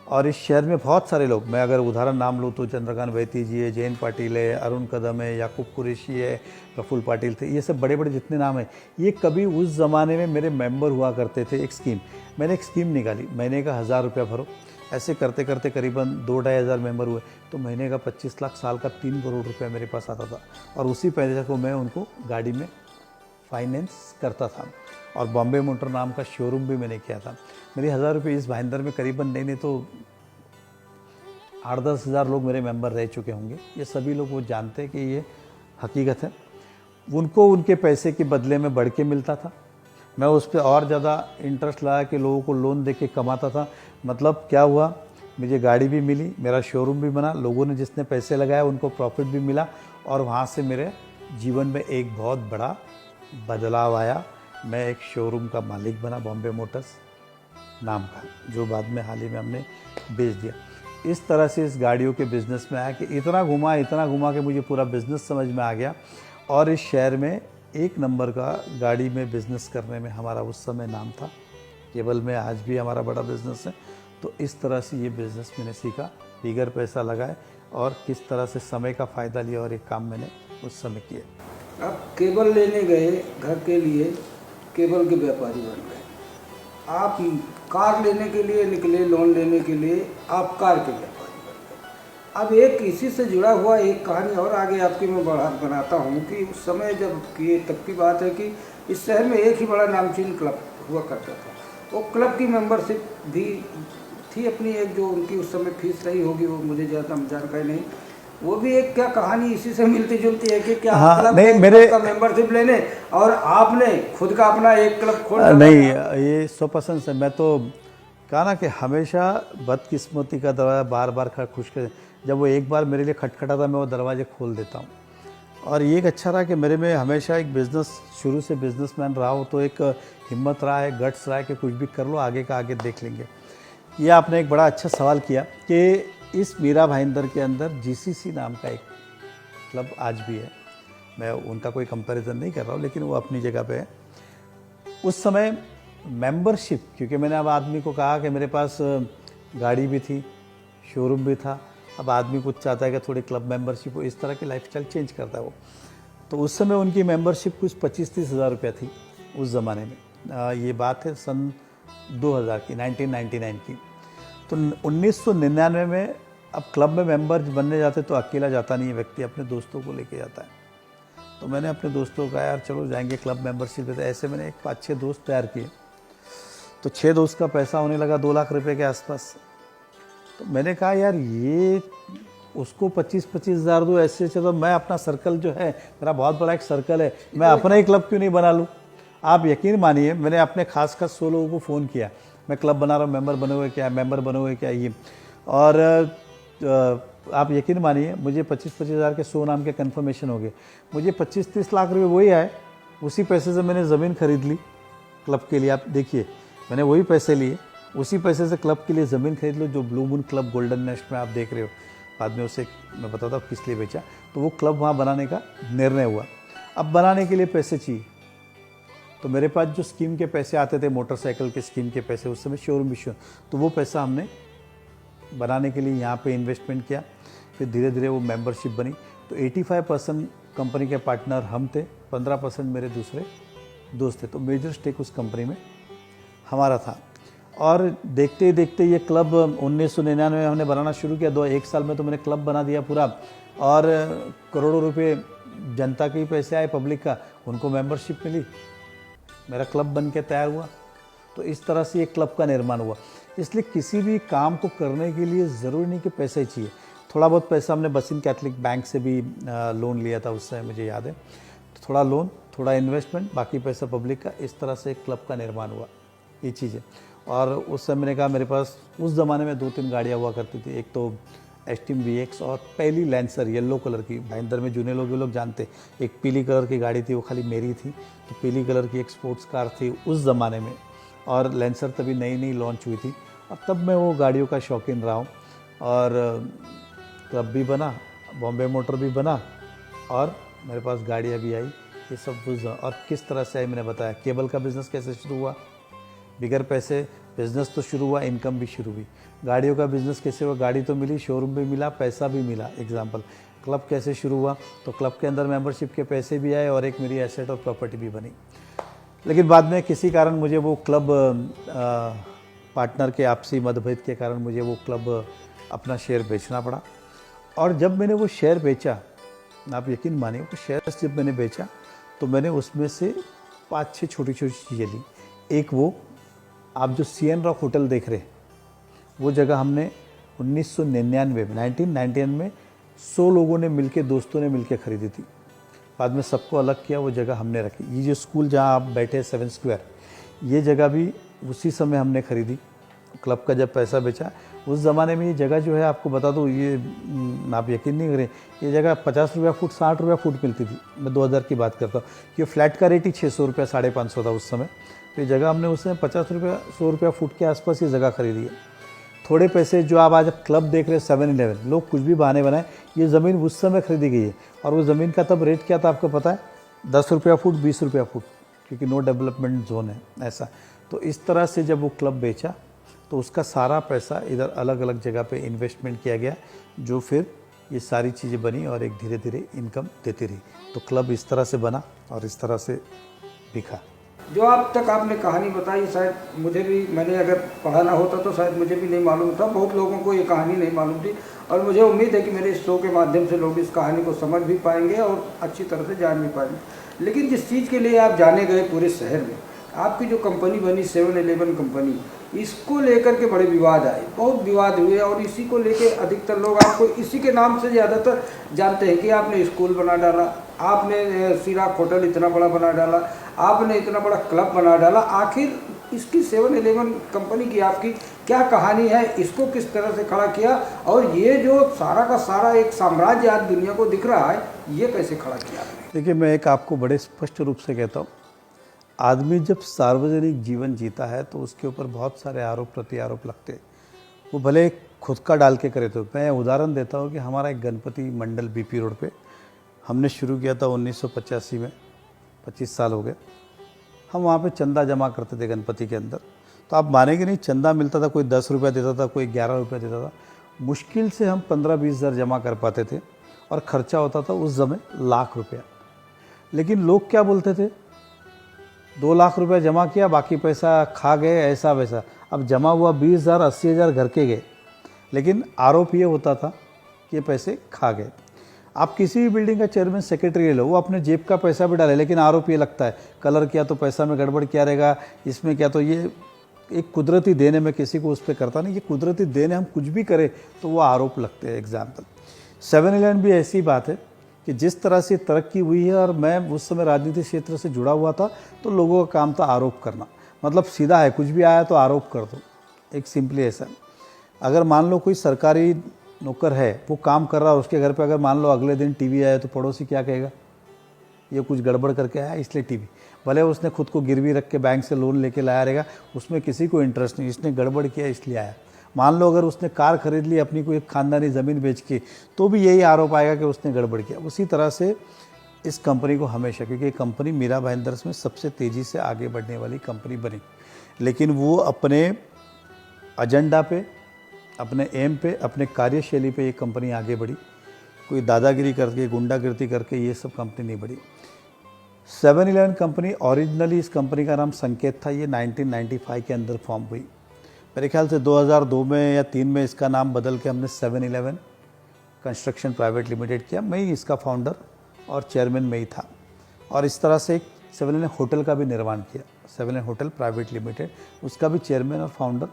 S2: और इस शहर में बहुत सारे लोग, मैं अगर उदाहरण नाम लूँ तो चंद्रकांत वैती जी है, जयंत पाटिल है, अरुण कदम है, याकूब कुरैशी है, प्रफुल्ल पाटिल थे, ये सब बड़े बड़े जितने नाम हैं, ये कभी उस ज़माने में मेरे मेंबर हुआ करते थे। एक स्कीम, मैंने एक स्कीम निकाली, महीने का 1,000 रुपया भरो। ऐसे करते करते करीबन 2-2.5 हज़ार मेंबर हुए, तो महीने का 25 लाख, साल का 3 करोड़ रुपया मेरे पास आता था। और उसी पैसे को मैं उनको गाड़ी में फाइनेंस करता था। और बॉम्बे मोटर नाम का शोरूम भी मैंने किया था। मेरे 1,000 रुपये इस भाईंदर में करीबन नहीं तो 8-10 हज़ार लोग मेरे मेंबर रह चुके होंगे। ये सभी लोग वो जानते हैं कि ये हकीकत है। उनको उनके पैसे के बदले में बढ़ के मिलता था। मैं उस पर और ज़्यादा इंटरेस्ट लाया कि लोगों को लोन दे के कमाता था। मतलब क्या हुआ, मुझे गाड़ी भी मिली, मेरा शोरूम भी बना, लोगों ने जिसने पैसे लगाया उनको प्रॉफिट भी मिला, और वहाँ से मेरे जीवन में एक बहुत बड़ा बदलाव आया। मैं एक शोरूम का मालिक बना, बॉम्बे मोटर्स नाम का, जो बाद में हाल ही में हमने बेच दिया। इस तरह से इस गाड़ियों के बिज़नेस में आया कि इतना घुमा कि मुझे पूरा बिज़नेस समझ में आ गया। और इस शहर में 1 नंबर का गाड़ी में बिज़नेस करने में हमारा उस समय नाम था। केबल में आज भी हमारा बड़ा बिज़नेस है। तो इस तरह से ये बिज़नेस मैंने सीखा, बिगर पैसा लगाए, और किस तरह से समय का फ़ायदा लिया, और एक काम मैंने उस समय किया।
S1: आप केबल लेने गए घर के लिए, केबल के व्यापारी बन गए। आप कार लेने के लिए निकले, लोन लेने के लिए, आप कार के व्यापारी बन गए। अब एक इसी से जुड़ा हुआ एक कहानी और आगे आपकी मैं बनाता हूँ कि उस समय जब ये तब की बात है कि इस शहर में एक ही बड़ा नामचीन क्लब हुआ करता था। वो क्लब की मेंबरशिप भी थी अपनी, एक जो उनकी उस समय फीस रही होगी वो मुझे ज़्यादा जानकारी नहीं। वो भी एक क्या कहानी इसी से मिलती जुलती है कि क्या
S2: हाँ,
S1: क्लब
S2: नहीं,
S1: में
S2: मेरे
S1: क्लब का मेंबरशिप लेने और आपने खुद का अपना एक क्लब खोल
S2: नहीं, ये 100% से मैं तो कहा ना कि हमेशा बदकिस्मती का दरवाज़ा बार बार खुश कर, जब वो एक बार मेरे लिए खटखटाता मैं वो दरवाजे खोल देता हूँ। और ये एक अच्छा रहा कि मेरे में हमेशा एक बिज़नेस, शुरू से बिजनेसमैन रहा हो तो एक हिम्मत रहा है, गट्स रहा है कि कुछ भी कर लो, आगे का आगे देख लेंगे। ये आपने एक बड़ा अच्छा सवाल किया कि इस मीरा भाईंदर के अंदर जीसीसी नाम का एक क्लब आज भी है। मैं उनका कोई कंपैरिजन नहीं कर रहा हूँ, लेकिन वो अपनी जगह पे है। उस समय मेंबरशिप, क्योंकि मैंने अब आदमी को कहा कि मेरे पास गाड़ी भी थी, शोरूम भी था, अब आदमी कुछ चाहता है कि थोड़ी क्लब मेंबरशिप हो, इस तरह की लाइफस्टाइल चेंज करता है वो। तो उस समय उनकी मेंबरशिप कुछ 25-30 हज़ार रुपया थी उस ज़माने में। ये बात है सन 2000 की, 1999 की। तो 1999 में अब क्लब में मेंबर बनने जाते तो अकेला जाता नहीं है व्यक्ति, अपने दोस्तों को लेके जाता है। तो मैंने अपने दोस्तों को कहा यार चलो जाएंगे क्लब मेंबरशिप लेते। ऐसे मैंने 5-6 दोस्त तैयार किए। तो 6 दोस्त का पैसा होने लगा 2 लाख रुपए के आसपास। तो मैंने कहा यार ये उसको 25-25 हज़ार दो, ऐसे चलो मैं अपना सर्कल जो है, मेरा बहुत बड़ा एक सर्कल है, मैं अपना ही क्लब क्यों नहीं बना लूँ। आप यकीन मानिए मैंने अपने खास 100 लोगों को फ़ोन किया, मैं क्लब बना रहा हूँ, मेंबर बने हुए क्या, मेंबर बने हुए क्या ये। और आप यकीन मानिए मुझे 25-25 हज़ार के 100 नाम के कन्फर्मेशन हो गए। मुझे 25-30 लाख रुपए वही आए। उसी पैसे से मैंने ज़मीन खरीद ली क्लब के लिए। आप देखिए मैंने वही पैसे लिए, उसी पैसे से क्लब के लिए ज़मीन खरीद लो, जो blue moon club golden nest में आप देख रहे हो। बाद में उसे मैं बताता हूँ किस लिए बेचा। तो वो क्लब वहाँ बनाने का निर्णय हुआ। अब बनाने के लिए पैसे चाहिए, तो मेरे पास जो स्कीम के पैसे आते थे, मोटरसाइकिल के स्कीम के पैसे, उस समय शोरूम भी तो वो पैसा हमने बनाने के लिए यहाँ पे इन्वेस्टमेंट किया। फिर धीरे धीरे वो मेंबरशिप बनी। तो 85% कंपनी के पार्टनर हम थे, 15% मेरे दूसरे दोस्त थे। तो मेजर स्टेक उस कंपनी में हमारा था। और देखते ही देखते ये क्लब 1999 में हमने बनाना शुरू किया। 1 साल में तो मैंने क्लब बना दिया पूरा, और करोड़ों रुपए जनता के ही पैसे आए, पब्लिक का, उनको मेंबरशिप मिली, मेरा क्लब बन के तैयार हुआ। तो इस तरह से एक क्लब का निर्माण हुआ। इसलिए किसी भी काम को करने के लिए ज़रूरी नहीं कि पैसा ही चाहिए। थोड़ा बहुत पैसा हमने बसिन कैथलिक बैंक से भी लोन लिया था उस समय, मुझे याद है। तो थोड़ा लोन, थोड़ा इन्वेस्टमेंट, बाकी पैसा पब्लिक का, इस तरह से एक क्लब का निर्माण हुआ। ये चीज़ें। और उस समय मैंने कहा मेरे पास उस ज़माने में 2-3 गाड़ियाँ हुआ करती थी। एक तो एस्टीम VX और पहली लैंसर येलो कलर की, भाईंदर में जूने लोग जानते। एक पीली कलर की गाड़ी थी, वो खाली मेरी थी। तो पीली कलर की एक स्पोर्ट्स कार थी उस ज़माने में, और लैंसर तभी नई लॉन्च हुई थी। और तब मैं वो गाड़ियों का शौकीन रहा हूँ। और क्लब भी बना, बॉम्बे मोटर भी बना, और मेरे पास गाड़ियाँ भी आई। ये सब और किस तरह से आई मैंने बताया। केबल का बिज़नेस कैसे शुरू हुआ, बिगर पैसे बिज़नेस तो शुरू हुआ, इनकम भी शुरू हुई। गाड़ियों का बिज़नेस कैसे हुआ, गाड़ी तो मिली, शोरूम भी मिला, पैसा भी मिला। एग्जाम्पल, क्लब कैसे शुरू हुआ, तो क्लब के अंदर मेंबरशिप के पैसे भी आए और एक मेरी एसेट और प्रॉपर्टी भी बनी। लेकिन बाद में किसी कारण मुझे वो क्लब, पार्टनर के आपसी मतभेद के कारण मुझे वो क्लब अपना शेयर बेचना पड़ा। और जब मैंने वो शेयर बेचा, आप यकीन मानिए वो शेयर जब मैंने बेचा तो मैंने उसमें से 5-6 छोटी-छोटी चीज़ें ली। एक वो आप जो CN रॉक होटल देख रहे हैं, वो जगह हमने 1999 में 100 लोगों ने मिलके, दोस्तों ने मिलके खरीदी थी। बाद में सबको अलग किया, वो जगह हमने रखी। ये जो स्कूल जहाँ आप बैठे 7 स्क्वायर, ये जगह भी उसी समय हमने खरीदी। क्लब का जब पैसा बेचा, उस ज़माने में ये जगह जो है, आपको बता दूँ, ये आप यकीन नहीं करें, ये जगह 50 रुपया फुट, 60 रुपया फुट मिलती थी। मैं 2000 की बात करता हूँ। ये फ्लैट का रेट ही 600 रुपया, 550 था उस समय। तो ये जगह हमने उस समय 50 रुपया, 100 रुपया फुट के आसपास ये जगह खरीदी है। थोड़े पैसे जो आप आज क्लब देख रहे हैं 7-11, लोग कुछ भी बहाने बनाए, ये ज़मीन उस समय खरीदी गई है। और वो ज़मीन का तब रेट क्या था आपको पता है, 10 रुपया फुट, 20 रुपया फुट, क्योंकि नो डेवलपमेंट जोन है ऐसा। तो इस तरह से जब वो क्लब बेचा तो उसका सारा पैसा इधर अलग अलग जगह पे इन्वेस्टमेंट किया गया, जो फिर ये सारी चीज़ें बनी और एक धीरे धीरे इनकम देती रही। तो क्लब इस तरह से बना और इस तरह से बिका।
S1: जो आप तक आपने कहानी बताई, शायद मुझे भी, मैंने अगर पढ़ा ना होता तो शायद मुझे भी नहीं मालूम था, बहुत लोगों को ये कहानी नहीं मालूम थी, और मुझे उम्मीद है कि मेरे इस शो के माध्यम से लोग इस कहानी को समझ भी पाएंगे और अच्छी तरह से जान भी पाएंगे। लेकिन जिस चीज़ के लिए आप जाने गए पूरे शहर में, आपकी जो कंपनी बनी 7-Eleven कंपनी, इसको लेकर के बड़े विवाद आए, बहुत विवाद हुए, और इसी को लेके अधिकतर लोग आपको इसी के नाम से ज़्यादातर जानते हैं कि आपने स्कूल बना डाला, आपने सिराक होटल इतना बड़ा बना डाला, आपने इतना बड़ा क्लब बना डाला। आखिर इसकी 7-Eleven कंपनी की आपकी क्या कहानी है, इसको किस तरह से खड़ा किया, और ये जो सारा का सारा एक साम्राज्य आज दुनिया को दिख रहा है, ये कैसे खड़ा किया आपने?
S2: देखिए, मैं एक आपको बड़े स्पष्ट रूप से कहता हूँ, आदमी जब सार्वजनिक जीवन जीता है तो उसके ऊपर बहुत सारे आरोप प्रत्यारोप लगते हैं, वो भले खुद का डाल के करे। तो मैं उदाहरण देता हूँ कि हमारा एक गणपति मंडल बीपी रोड पे हमने शुरू किया था 1985 में, 25 साल हो गए। हम वहाँ पे चंदा जमा करते थे गणपति के अंदर, तो आप मानेंगे नहीं, चंदा मिलता था, कोई 10 रुपये देता था, कोई 11 रुपये देता था, मुश्किल से हम 15-20 हज़ार जमा कर पाते थे, और ख़र्चा होता था उस समय लाख रुपया। लेकिन लोग क्या बोलते थे, 2 लाख रुपया जमा किया, बाकी पैसा खा गए, ऐसा वैसा। अब जमा हुआ 20 हज़ार, 80 हज़ार घर के गए, लेकिन आरोप ये होता था कि ये पैसे खा गए। आप किसी भी बिल्डिंग का चेयरमैन सेक्रेटरी ले लो, वो अपने जेब का पैसा भी डाले, लेकिन आरोप ये लगता है कलर किया तो पैसा में गड़बड़ क्या रहेगा, इसमें क्या। तो ये एक कुदरती देने में किसी को उस पर करता नहीं, ये कुदरती देने हम कुछ भी करें तो वो आरोप लगते हैं। एग्जाम्पल 7-Eleven भी ऐसी बात है कि जिस तरह से तरक्की हुई है, और मैं उस समय राजनीतिक क्षेत्र से जुड़ा हुआ था, तो लोगों का काम था आरोप करना, मतलब सीधा है, कुछ भी आया तो आरोप कर दो, एक सिंपली ऐसा। अगर मान लो कोई सरकारी नौकर है, वो काम कर रहा है, उसके घर पे अगर मान लो अगले दिन टीवी आया, तो पड़ोसी क्या कहेगा, ये कुछ गड़बड़ करके आया इसलिए टीवी। भले उसने खुद को गिरवी रख के बैंक से लोन लेके लाया रहेगा, उसमें किसी को इंटरेस्ट नहीं, इसने गड़बड़ किया इसलिए आया। मान लो अगर उसने कार खरीद ली अपनी कोई एक खानदानी ज़मीन बेच के, तो भी यही आरोप आएगा कि उसने गड़बड़ किया। उसी तरह से इस कंपनी को हमेशा, क्योंकि ये कंपनी मीरा भाईंदर में सबसे तेज़ी से आगे बढ़ने वाली कंपनी बनी, लेकिन वो अपने एजेंडा पे, अपने एम पे, अपने कार्यशैली पे ये कंपनी आगे बढ़ी। कोई दादागिरी करके, गुंडागिरी करके ये सब कंपनी नहीं बढ़ी। 7-Eleven कंपनी, ओरिजिनली इस कंपनी का नाम संकेत था, ये 1995 के अंदर फॉर्म हुई। मेरे ख्याल से 2002 में या 3 में इसका नाम बदल के हमने 7-Eleven कंस्ट्रक्शन प्राइवेट लिमिटेड किया। मैं ही इसका फाउंडर और चेयरमैन में ही था, और इस तरह से एक 7-Eleven होटल का भी निर्माण किया, 7-Eleven होटल प्राइवेट लिमिटेड, उसका भी चेयरमैन और फाउंडर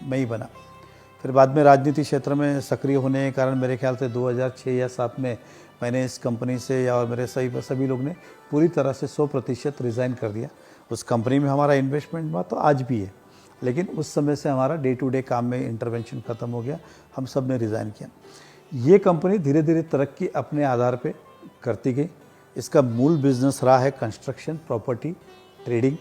S2: मैं ही बना। फिर बाद में राजनीति क्षेत्र में सक्रिय होने के कारण मेरे ख्याल से 2006 या 7 में मैंने इस कंपनी से, और मेरे सभी लोग ने पूरी तरह से 100% रिज़ाइन कर दिया। उस कंपनी में हमारा इन्वेस्टमेंट हुआ तो आज भी है, लेकिन उस समय से हमारा डे टू डे काम में इंटरवेंशन ख़त्म हो गया, हम सब ने रिज़ाइन किया। ये कंपनी धीरे धीरे तरक्की अपने आधार पे करती गई। इसका मूल बिज़नेस रहा है कंस्ट्रक्शन, प्रॉपर्टी, ट्रेडिंग,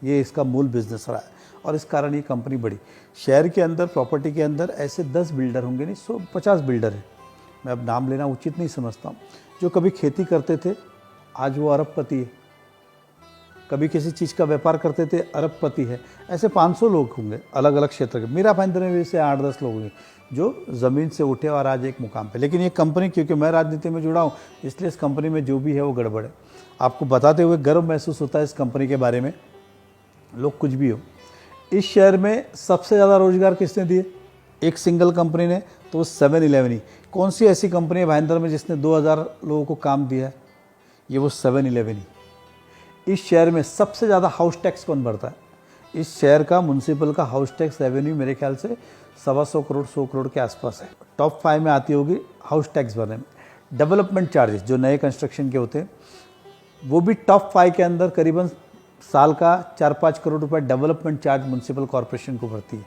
S2: ये इसका मूल बिज़नेस रहा है, और इस कारण ये कंपनी बढ़ी। शहर के अंदर प्रॉपर्टी के अंदर ऐसे 10 बिल्डर होंगे, नहीं 150 बिल्डर हैं, मैं अब नाम लेना उचित नहीं समझता हूँ, जो कभी खेती करते थे आज वो अरबपति है, कभी किसी चीज़ का व्यापार करते थे अरबपति है। ऐसे 500 लोग होंगे अलग अलग क्षेत्र के। मीरा भाईंदर में भी ऐसे 8-10 लोग होंगे जो ज़मीन से उठे और आज एक मुकाम पे। लेकिन ये कंपनी, क्योंकि मैं राजनीति में जुड़ा हूँ, इसलिए इस कंपनी में जो भी है वो गड़बड़ है। आपको बताते हुए गर्व महसूस होता है इस कंपनी के बारे में, लोग कुछ भी हो। इस शहर में सबसे ज़्यादा रोजगार किसने दिए, एक सिंगल कंपनी ने, तो वो 7-Eleven ही। कौन सी ऐसी कंपनी है भाईंदर में जिसने 2000 लोगों को काम दिया है, ये वो 7-Eleven ही। इस शहर में सबसे ज़्यादा हाउस टैक्स कौन भरता है, इस शहर का म्यूनसिपल का हाउस टैक्स रेवेन्यू मेरे ख्याल से 125 करोड़ 100 करोड़ के आसपास है, टॉप 5 में आती होगी हाउस टैक्स भरने में। डेवलपमेंट चार्जेस जो नए कंस्ट्रक्शन के होते हैं, वो भी टॉप 5 के अंदर करीबन साल का 4-5 करोड़ रुपए डेवलपमेंट चार्ज म्यूनसिपल कॉरपोरेशन को भरती है।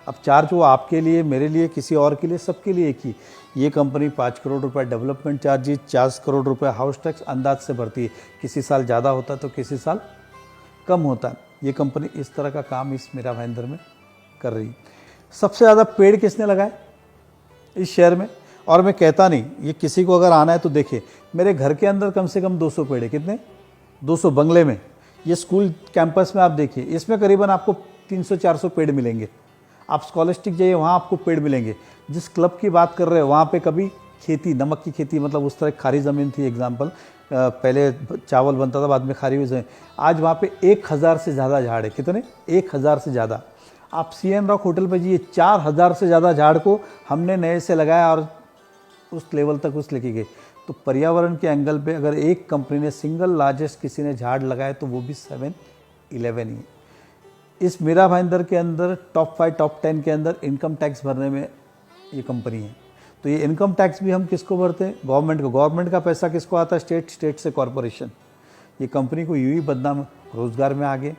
S2: अब चार्ज वो आपके लिए, मेरे लिए, किसी और के लिए, सबके लिए एक ही। ये कंपनी 5 करोड़ रुपए डेवलपमेंट चार्जेस, 40 करोड़ रुपए हाउस टैक्स अंदाज से भरती है। किसी साल ज़्यादा होता है तो किसी साल कम होता है। ये कंपनी इस तरह का काम इस मीरा भाईंदर में कर रही है। सबसे ज़्यादा पेड़ किसने लगाए इस शहर में, और मैं कहता नहीं, ये किसी को अगर आना है तो देखिए, मेरे घर के अंदर कम से कम 200 पेड़ है। कितने? 200 बंगले में। ये स्कूल कैंपस में आप देखिए, इसमें करीबन आपको 300-400 पेड़ मिलेंगे। आप स्कॉलस्टिक जाइए, वहाँ आपको पेड़ मिलेंगे। जिस क्लब की बात कर रहे हो वहाँ पे कभी खेती, नमक की खेती, मतलब उस तरह खारी ज़मीन थी एग्जाम्पल, पहले चावल बनता था, बाद में खारी हुई ज़मीन। आज वहाँ पे 1000 से ज़्यादा झाड़ है। कितने? 1000 से ज़्यादा। आप CN रॉक होटल पे जाइए, 4000 से ज़्यादा झाड़ को हमने नए से लगाया और उस लेवल तक उस लेके गए। तो पर्यावरण के एंगल पे अगर एक कंपनी ने सिंगल लार्जेस्ट किसी ने झाड़ लगाए तो वो भी 7-Eleven ही है। इस मीरा भाईंदर के अंदर टॉप 5 टॉप 10 के अंदर इनकम टैक्स भरने में ये कंपनी है। तो ये इनकम टैक्स भी हम किसको भरते हैं? गवर्नमेंट को। गवर्नमेंट का पैसा किसको आता है? स्टेट से कॉरपोरेशन। ये कंपनी को यूं ही बदनाम, रोजगार में आगे,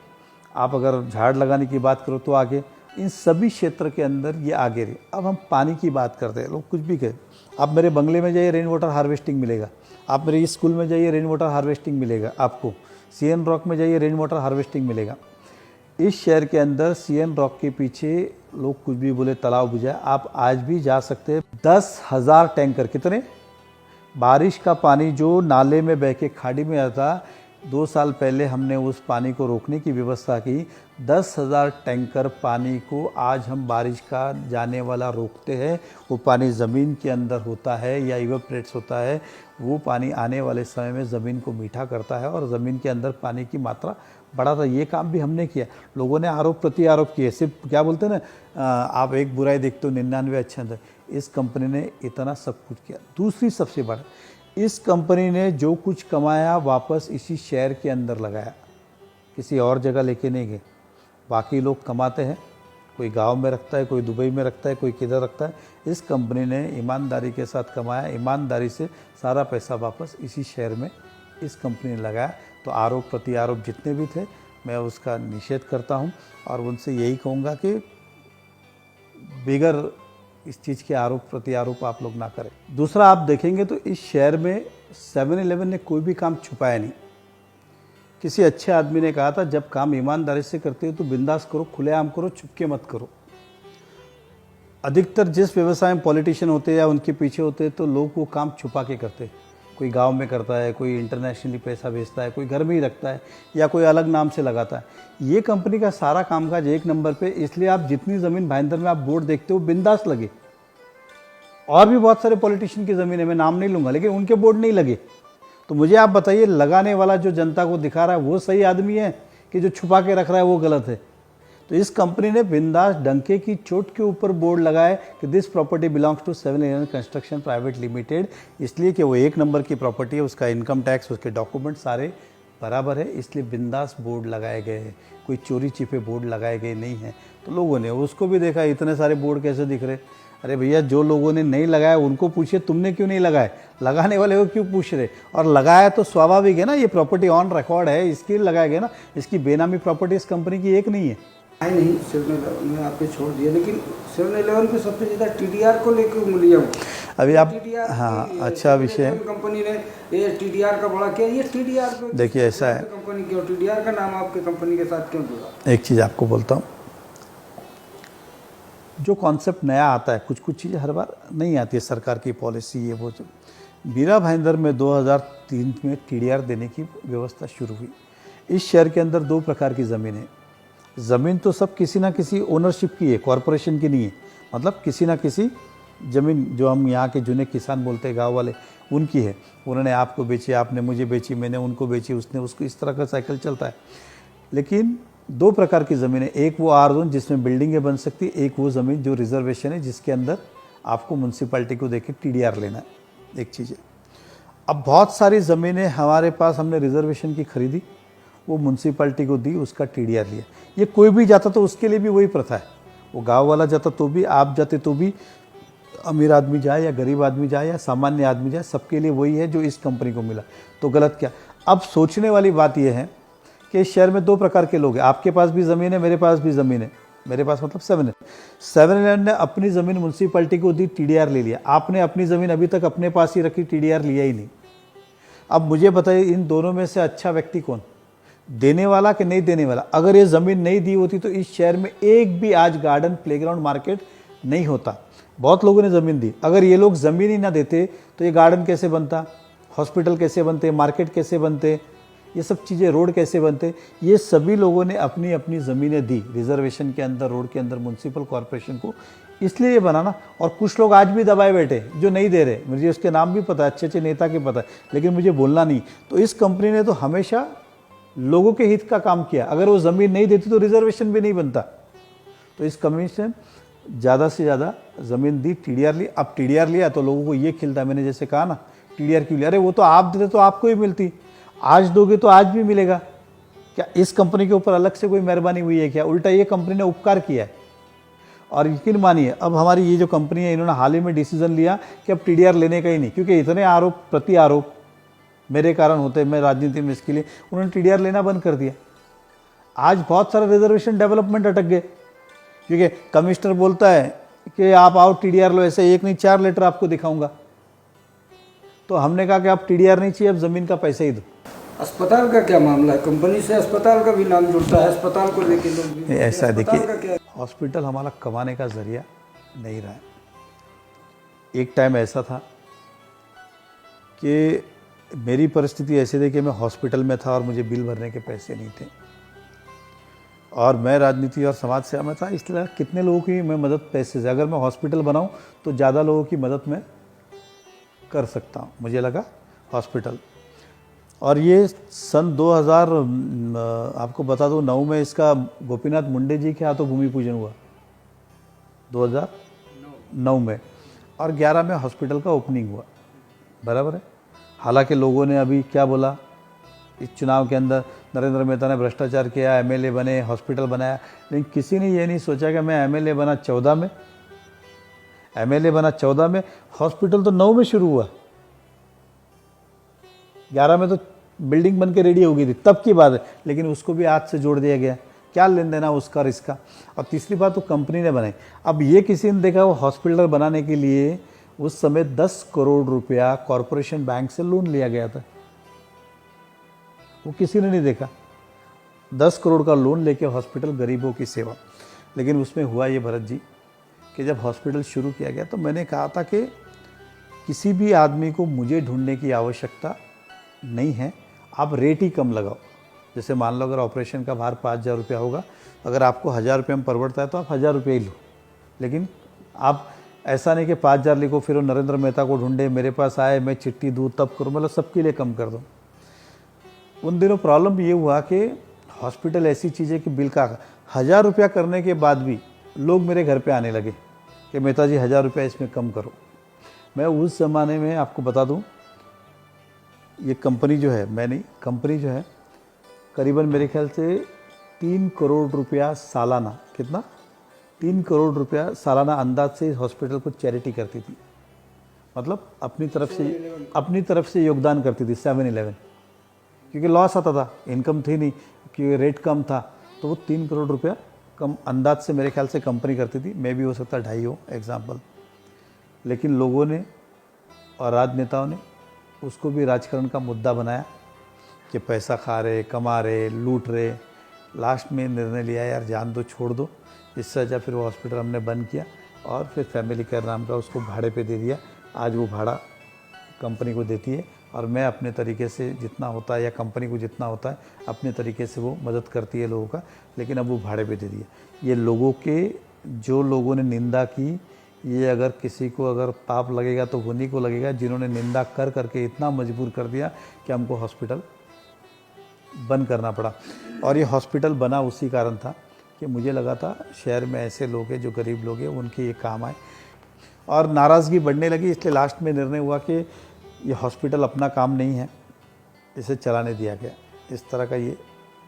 S2: आप अगर झाड़ लगाने की बात करो तो आगे, इन सभी क्षेत्र के अंदर ये आगे रहे। अब हम पानी की बात करते हैं, लोग कुछ भी कहें। आप मेरे बंगले में जाइए, रेन वाटर हार्वेस्टिंग मिलेगा। आप मेरे स्कूल में जाइए, रेन वाटर हार्वेस्टिंग मिलेगा आपको। CN रॉक में जाइए, रेन वाटर हार्वेस्टिंग मिलेगा। इस शहर के अंदर CN रॉक के पीछे लोग कुछ भी बोले, तालाब बुझाए, आप आज भी जा सकते हैं। 10,000 टैंकर, कितने? बारिश का पानी जो नाले में बह के खाड़ी में आता, 2 साल पहले हमने उस पानी को रोकने की व्यवस्था की। 10,000 टैंकर पानी को आज हम बारिश का जाने वाला रोकते हैं। वो पानी ज़मीन के अंदर होता है या इवेपोरेट्स होता है। वो पानी आने वाले समय में ज़मीन को मीठा करता है और ज़मीन के अंदर पानी की मात्रा बढ़ाता है। ये काम भी हमने किया। लोगों ने आरोप प्रति आरोप किए, सिर्फ क्या बोलते हैं ना, आप एक बुराई देखते हो 99 अच्छा था। इस कंपनी ने इतना सब कुछ किया। दूसरी सबसे बड़ा, इस कंपनी ने जो कुछ कमाया वापस इसी शहर के अंदर लगाया, किसी और जगह लेके नहीं गए। बाकी लोग कमाते हैं, कोई गांव में रखता है, कोई दुबई में रखता है, कोई किधर रखता है। इस कंपनी ने ईमानदारी के साथ कमाया, ईमानदारी से सारा पैसा वापस इसी शहर में इस कंपनी ने लगाया। तो आरोप प्रति आरोप जितने भी थे, मैं उसका निषेध करता हूं और उनसे यही कहूँगा कि बिगर इस चीज़ के आरोप प्रति आरोप आप लोग ना करें। दूसरा, आप देखेंगे तो इस शहर में 7-Eleven ने कोई भी काम छुपाया नहीं। किसी अच्छे आदमी ने कहा था, जब काम ईमानदारी से करते हो तो बिंदास करो, खुलेआम करो, छुपके मत करो। अधिकतर जिस व्यवसाय में पॉलिटिशियन होते हैं या उनके पीछे होते हैं, तो लोग वो काम छुपा के करते हैं। कोई गांव में करता है, कोई इंटरनेशनली पैसा भेजता है, कोई घर में ही रखता है या कोई अलग नाम से लगाता है। ये कंपनी का सारा कामकाज एक नंबर पे, इसलिए आप जितनी ज़मीन भाईंदर में आप बोर्ड देखते हो बिंदास लगे। और भी बहुत सारे पॉलिटिशियन की ज़मीन है, मैं नाम नहीं लूँगा, लेकिन उनके बोर्ड नहीं लगे। तो मुझे आप बताइए, लगाने वाला जो जनता को दिखा रहा है वो सही आदमी है कि जो छुपा के रख रहा है वो गलत है? तो इस कंपनी ने बिंदास डंके की चोट के ऊपर बोर्ड लगाए कि this property belongs to 7-Eleven construction private limited, इसलिए कि वो एक नंबर की प्रॉपर्टी है, उसका इनकम टैक्स, उसके डॉक्यूमेंट सारे बराबर है, इसलिए बिंदास बोर्ड लगाए गए हैं। कोई चोरी छिपे बोर्ड लगाए गए नहीं हैं। तो लोगों ने उसको भी देखा, इतने सारे बोर्ड कैसे दिख रहे। अरे भैया, जो लोगों ने नहीं लगाया उनको पूछिए तुमने क्यों नहीं लगाए, लगाने वाले को क्यों पूछ रहे। और लगाया तो स्वाभाविक है ना, ये प्रॉपर्टी ऑन रिकॉर्ड है, इसके लगाया गया ना। इसकी बेनामी प्रॉपर्टी इस कंपनी की एक नहीं है।
S1: नहीं 7-Eleven में आपने छोड़ दिया, लेकिन 7-Eleven पे सबसे ज़्यादा TDR को लेकर उंगलियां उठी।
S2: अभी आप
S1: TDR
S2: हाँ, अच्छा विषय है।
S1: कंपनी ने ये TDR का बड़ा किया। ये TDR को
S2: देखिए ऐसा है,
S1: कंपनी क्यों, TDR का नाम आपके कंपनी के साथ क्यों जुड़ा?
S2: एक चीज़ आपको बोलता हूँ, जो कॉन्सेप्ट नया आता है, कुछ कुछ चीज़ें हर बार नहीं आती है, सरकार की पॉलिसी ये वो। जो मीरा भाईंदर में 2003 में TDR देने की व्यवस्था शुरू हुई। इस शहर के अंदर 2 प्रकार की ज़मीन है। ज़मीन तो सब किसी ना किसी ओनरशिप की है, कॉरपोरेशन की नहीं है। मतलब किसी ना किसी ज़मीन, जो हम यहाँ के जुने किसान बोलते हैं गांव वाले, उनकी है। उन्होंने आपको बेची, आपने मुझे बेची, मैंने उनको बेची, उसने उसको, इस तरह का साइकिल चलता है। लेकिन 2 प्रकार की ज़मीन है। एक वो R जोन जिसमें बिल्डिंगें बन सकती, एक वो ज़मीन जो रिजर्वेशन है, जिसके अंदर आपको म्यूनसिपैलिटी को देके TDR लेना है। एक चीज़ है। अब बहुत सारी ज़मीनें हमारे पास, हमने रिजर्वेशन की खरीदी, वो म्यूनसिपैलिटी को दी, उसका TDR लिया। ये कोई भी जाता तो उसके लिए भी वही प्रथा है। वो गांव वाला जाता तो भी, आप जाते तो भी, अमीर आदमी जाए या गरीब आदमी जाए या सामान्य आदमी जाए, सबके लिए वही है जो इस कंपनी को मिला। तो गलत क्या? अब सोचने वाली बात यह है कि इस शहर में 2 प्रकार के लोग हैं। आपके पास भी ज़मीन है, मेरे पास भी ज़मीन है। मेरे पास मतलब 7-Eleven ने अपनी ज़मीन म्यूनसिपैलिटी को दी, TDR ले लिया। आपने अपनी ज़मीन अभी तक अपने पास ही रखी, TDR लिया ही नहीं। अब मुझे बताइए, इन दोनों में से अच्छा व्यक्ति कौन, देने वाला कि नहीं देने वाला? अगर ये ज़मीन नहीं दी होती तो इस शहर में एक भी आज गार्डन, प्लेग्राउंड, मार्केट नहीं होता। बहुत लोगों ने ज़मीन दी। अगर ये लोग ज़मीन ही ना देते तो ये गार्डन कैसे बनता, हॉस्पिटल कैसे बनते, मार्केट कैसे बनते, ये सब चीज़ें, रोड कैसे बनते? ये सभी लोगों ने अपनी अपनी ज़मीनें दी रिजर्वेशन के अंदर, रोड के अंदर, म्यूनसिपल कॉरपोरेशन को। इसलिए ये बना ना। और कुछ लोग आज भी दबाए बैठे जो नहीं दे रहे, मुझे उसके नाम भी पता है, अच्छे अच्छे नेता के पता है, लेकिन मुझे बोलना नहीं। तो इस कंपनी ने तो हमेशा लोगों के हित का काम किया। अगर वो ज़मीन नहीं देती तो रिजर्वेशन भी नहीं बनता। तो इस कंपनी से ज़्यादा से ज़्यादा ज़मीन दी, टीडीआर ली। अब टीडीआर लिया तो लोगों को ये खिलता है, मैंने जैसे कहा ना टीडीआर क्यों लिया, अरे वो तो आप देते तो आपको ही मिलती, आज दोगे तो आज भी मिलेगा। क्या इस कंपनी के ऊपर अलग से कोई मेहरबानी हुई है क्या? उल्टा ये कंपनी ने उपकार किया है। और यकीन मानिए अब हमारी ये जो कंपनी है, इन्होंने हाल ही में डिसीजन लिया कि अब टीडीआर लेने का ही नहीं, क्योंकि इतने आरोप प्रति आरोप मेरे कारण होते हैं, मैं राजनीति में इसके लिए, उन्होंने टीडीआर लेना बंद कर दिया। आज बहुत सारा रिजर्वेशन डेवलपमेंट अटक गए, क्योंकि कमिश्नर बोलता है कि आप आओ टीडीआर लो, ऐसे एक नहीं 4 लेटर आपको दिखाऊंगा। तो हमने कहा कि आप टीडीआर नहीं चाहिए, अब ज़मीन का पैसा ही दो।
S1: अस्पताल का क्या मामला है? कंपनी से अस्पताल का भी नाम जुड़ता है, अस्पताल को लेके लोग भी
S2: ऐसा
S1: अस्पताल का
S2: देखिए,
S1: क्या है?
S2: हॉस्पिटल हमारा कमाने का जरिया नहीं रहा है। एक टाइम ऐसा था कि मेरी परिस्थिति ऐसी थी कि मैं हॉस्पिटल में था और मुझे बिल भरने के पैसे नहीं थे, और मैं राजनीति और समाज सेवा में था, इसलिए कितने लोगों की मैं मदद पैसे से, अगर मैं हॉस्पिटल बनाऊं तो ज़्यादा लोगों की मदद मैं कर सकता हूं, मुझे लगा हॉस्पिटल। और ये सन 2000 आपको बता दूं 9 में इसका गोपीनाथ मुंडे जी के हाथों भूमि पूजन हुआ 2009 में, और 11 में हॉस्पिटल का ओपनिंग हुआ, बराबर है। हालांकि लोगों ने अभी क्या बोला, इस चुनाव के अंदर नरेंद्र मेहता ने भ्रष्टाचार किया, एमएलए बने, हॉस्पिटल बनाया, लेकिन किसी ने ये नहीं सोचा कि मैं एमएलए बना 14 में, हॉस्पिटल तो 9 में शुरू हुआ, 11 में तो बिल्डिंग बन के रेडी हो गई थी, तब की बात है, लेकिन उसको भी आज से जोड़ दिया गया। क्या लेन देना उसका और इसका। और तीसरी बात तो कंपनी ने बनाई। अब ये किसी ने देखा, वो हॉस्पिटल बनाने के लिए उस समय 10 करोड़ रुपया कॉरपोरेशन बैंक से लोन लिया गया था, वो किसी ने नहीं देखा। 10 करोड़ का लोन लेके हॉस्पिटल, गरीबों की सेवा। लेकिन उसमें हुआ ये भरत जी कि जब हॉस्पिटल शुरू किया गया तो मैंने कहा था कि किसी भी आदमी को मुझे ढूंढने की आवश्यकता नहीं है, आप रेट ही कम लगाओ। जैसे मान लो अगर ऑपरेशन का भार 5,000 रुपया होगा, अगर आपको 1,000 रुपये में परवड़ता है तो आप 1,000 रुपये ही लो, लेकिन आप ऐसा नहीं कि 5,000 लिखो फिर वो नरेंद्र मेहता को ढूंढे, मेरे पास आए, मैं चिट्ठी दूँ तब करूँ, मतलब सबके लिए कम कर दो। उन दिनों प्रॉब्लम ये हुआ कि हॉस्पिटल ऐसी चीज़ है कि बिल का 1,000 रुपया करने के बाद भी लोग मेरे घर पे आने लगे कि मेहता जी 1,000 रुपया इसमें कम करो। मैं उस ज़माने में आपको बता दूं, ये कंपनी जो है, मैं नहीं, कंपनी जो है करीबन मेरे ख्याल से 3 करोड़ रुपया सालाना, कितना 3 करोड़ रुपया सालाना अंदाज से हॉस्पिटल को चैरिटी करती थी, मतलब अपनी तरफ से योगदान करती थी 7-11, क्योंकि लॉस आता था, इनकम थी नहीं, क्योंकि रेट कम था, तो वो 3 करोड़ रुपया कम अंदाज से मेरे ख्याल से कंपनी करती थी। मैं भी हो सकता 2.5 हो एग्जाम्पल। लेकिन लोगों ने और राजनेताओं ने उसको भी राजकारण का मुद्दा बनाया कि पैसा खा रहे, कमा रहे, लूट रहे। लास्ट में निर्णय लिया यार जान दो, छोड़ दो। इससे अच्छा फिर वो हॉस्पिटल हमने बंद किया और फिर फैमिली केयर नाम का उसको भाड़े पे दे दिया। आज वो भाड़ा कंपनी को देती है और मैं अपने तरीके से जितना होता है या कंपनी को जितना होता है अपने तरीके से वो मदद करती है लोगों का, लेकिन अब वो भाड़े पे दे दिया। ये लोगों के, जो लोगों ने निंदा की, ये अगर किसी को अगर पाप लगेगा तो उन्हीं को लगेगा जिन्होंने निंदा कर करके इतना मजबूर कर दिया कि हमको हॉस्पिटल बंद करना पड़ा। और ये हॉस्पिटल बना उसी कारण था कि मुझे लगा था शहर में ऐसे लोग हैं जो गरीब लोग हैं, उनके ये काम आए, और नाराज़गी बढ़ने लगी। इसलिए लास्ट में निर्णय हुआ कि ये हॉस्पिटल अपना काम नहीं है, इसे चलाने दिया गया। इस तरह का ये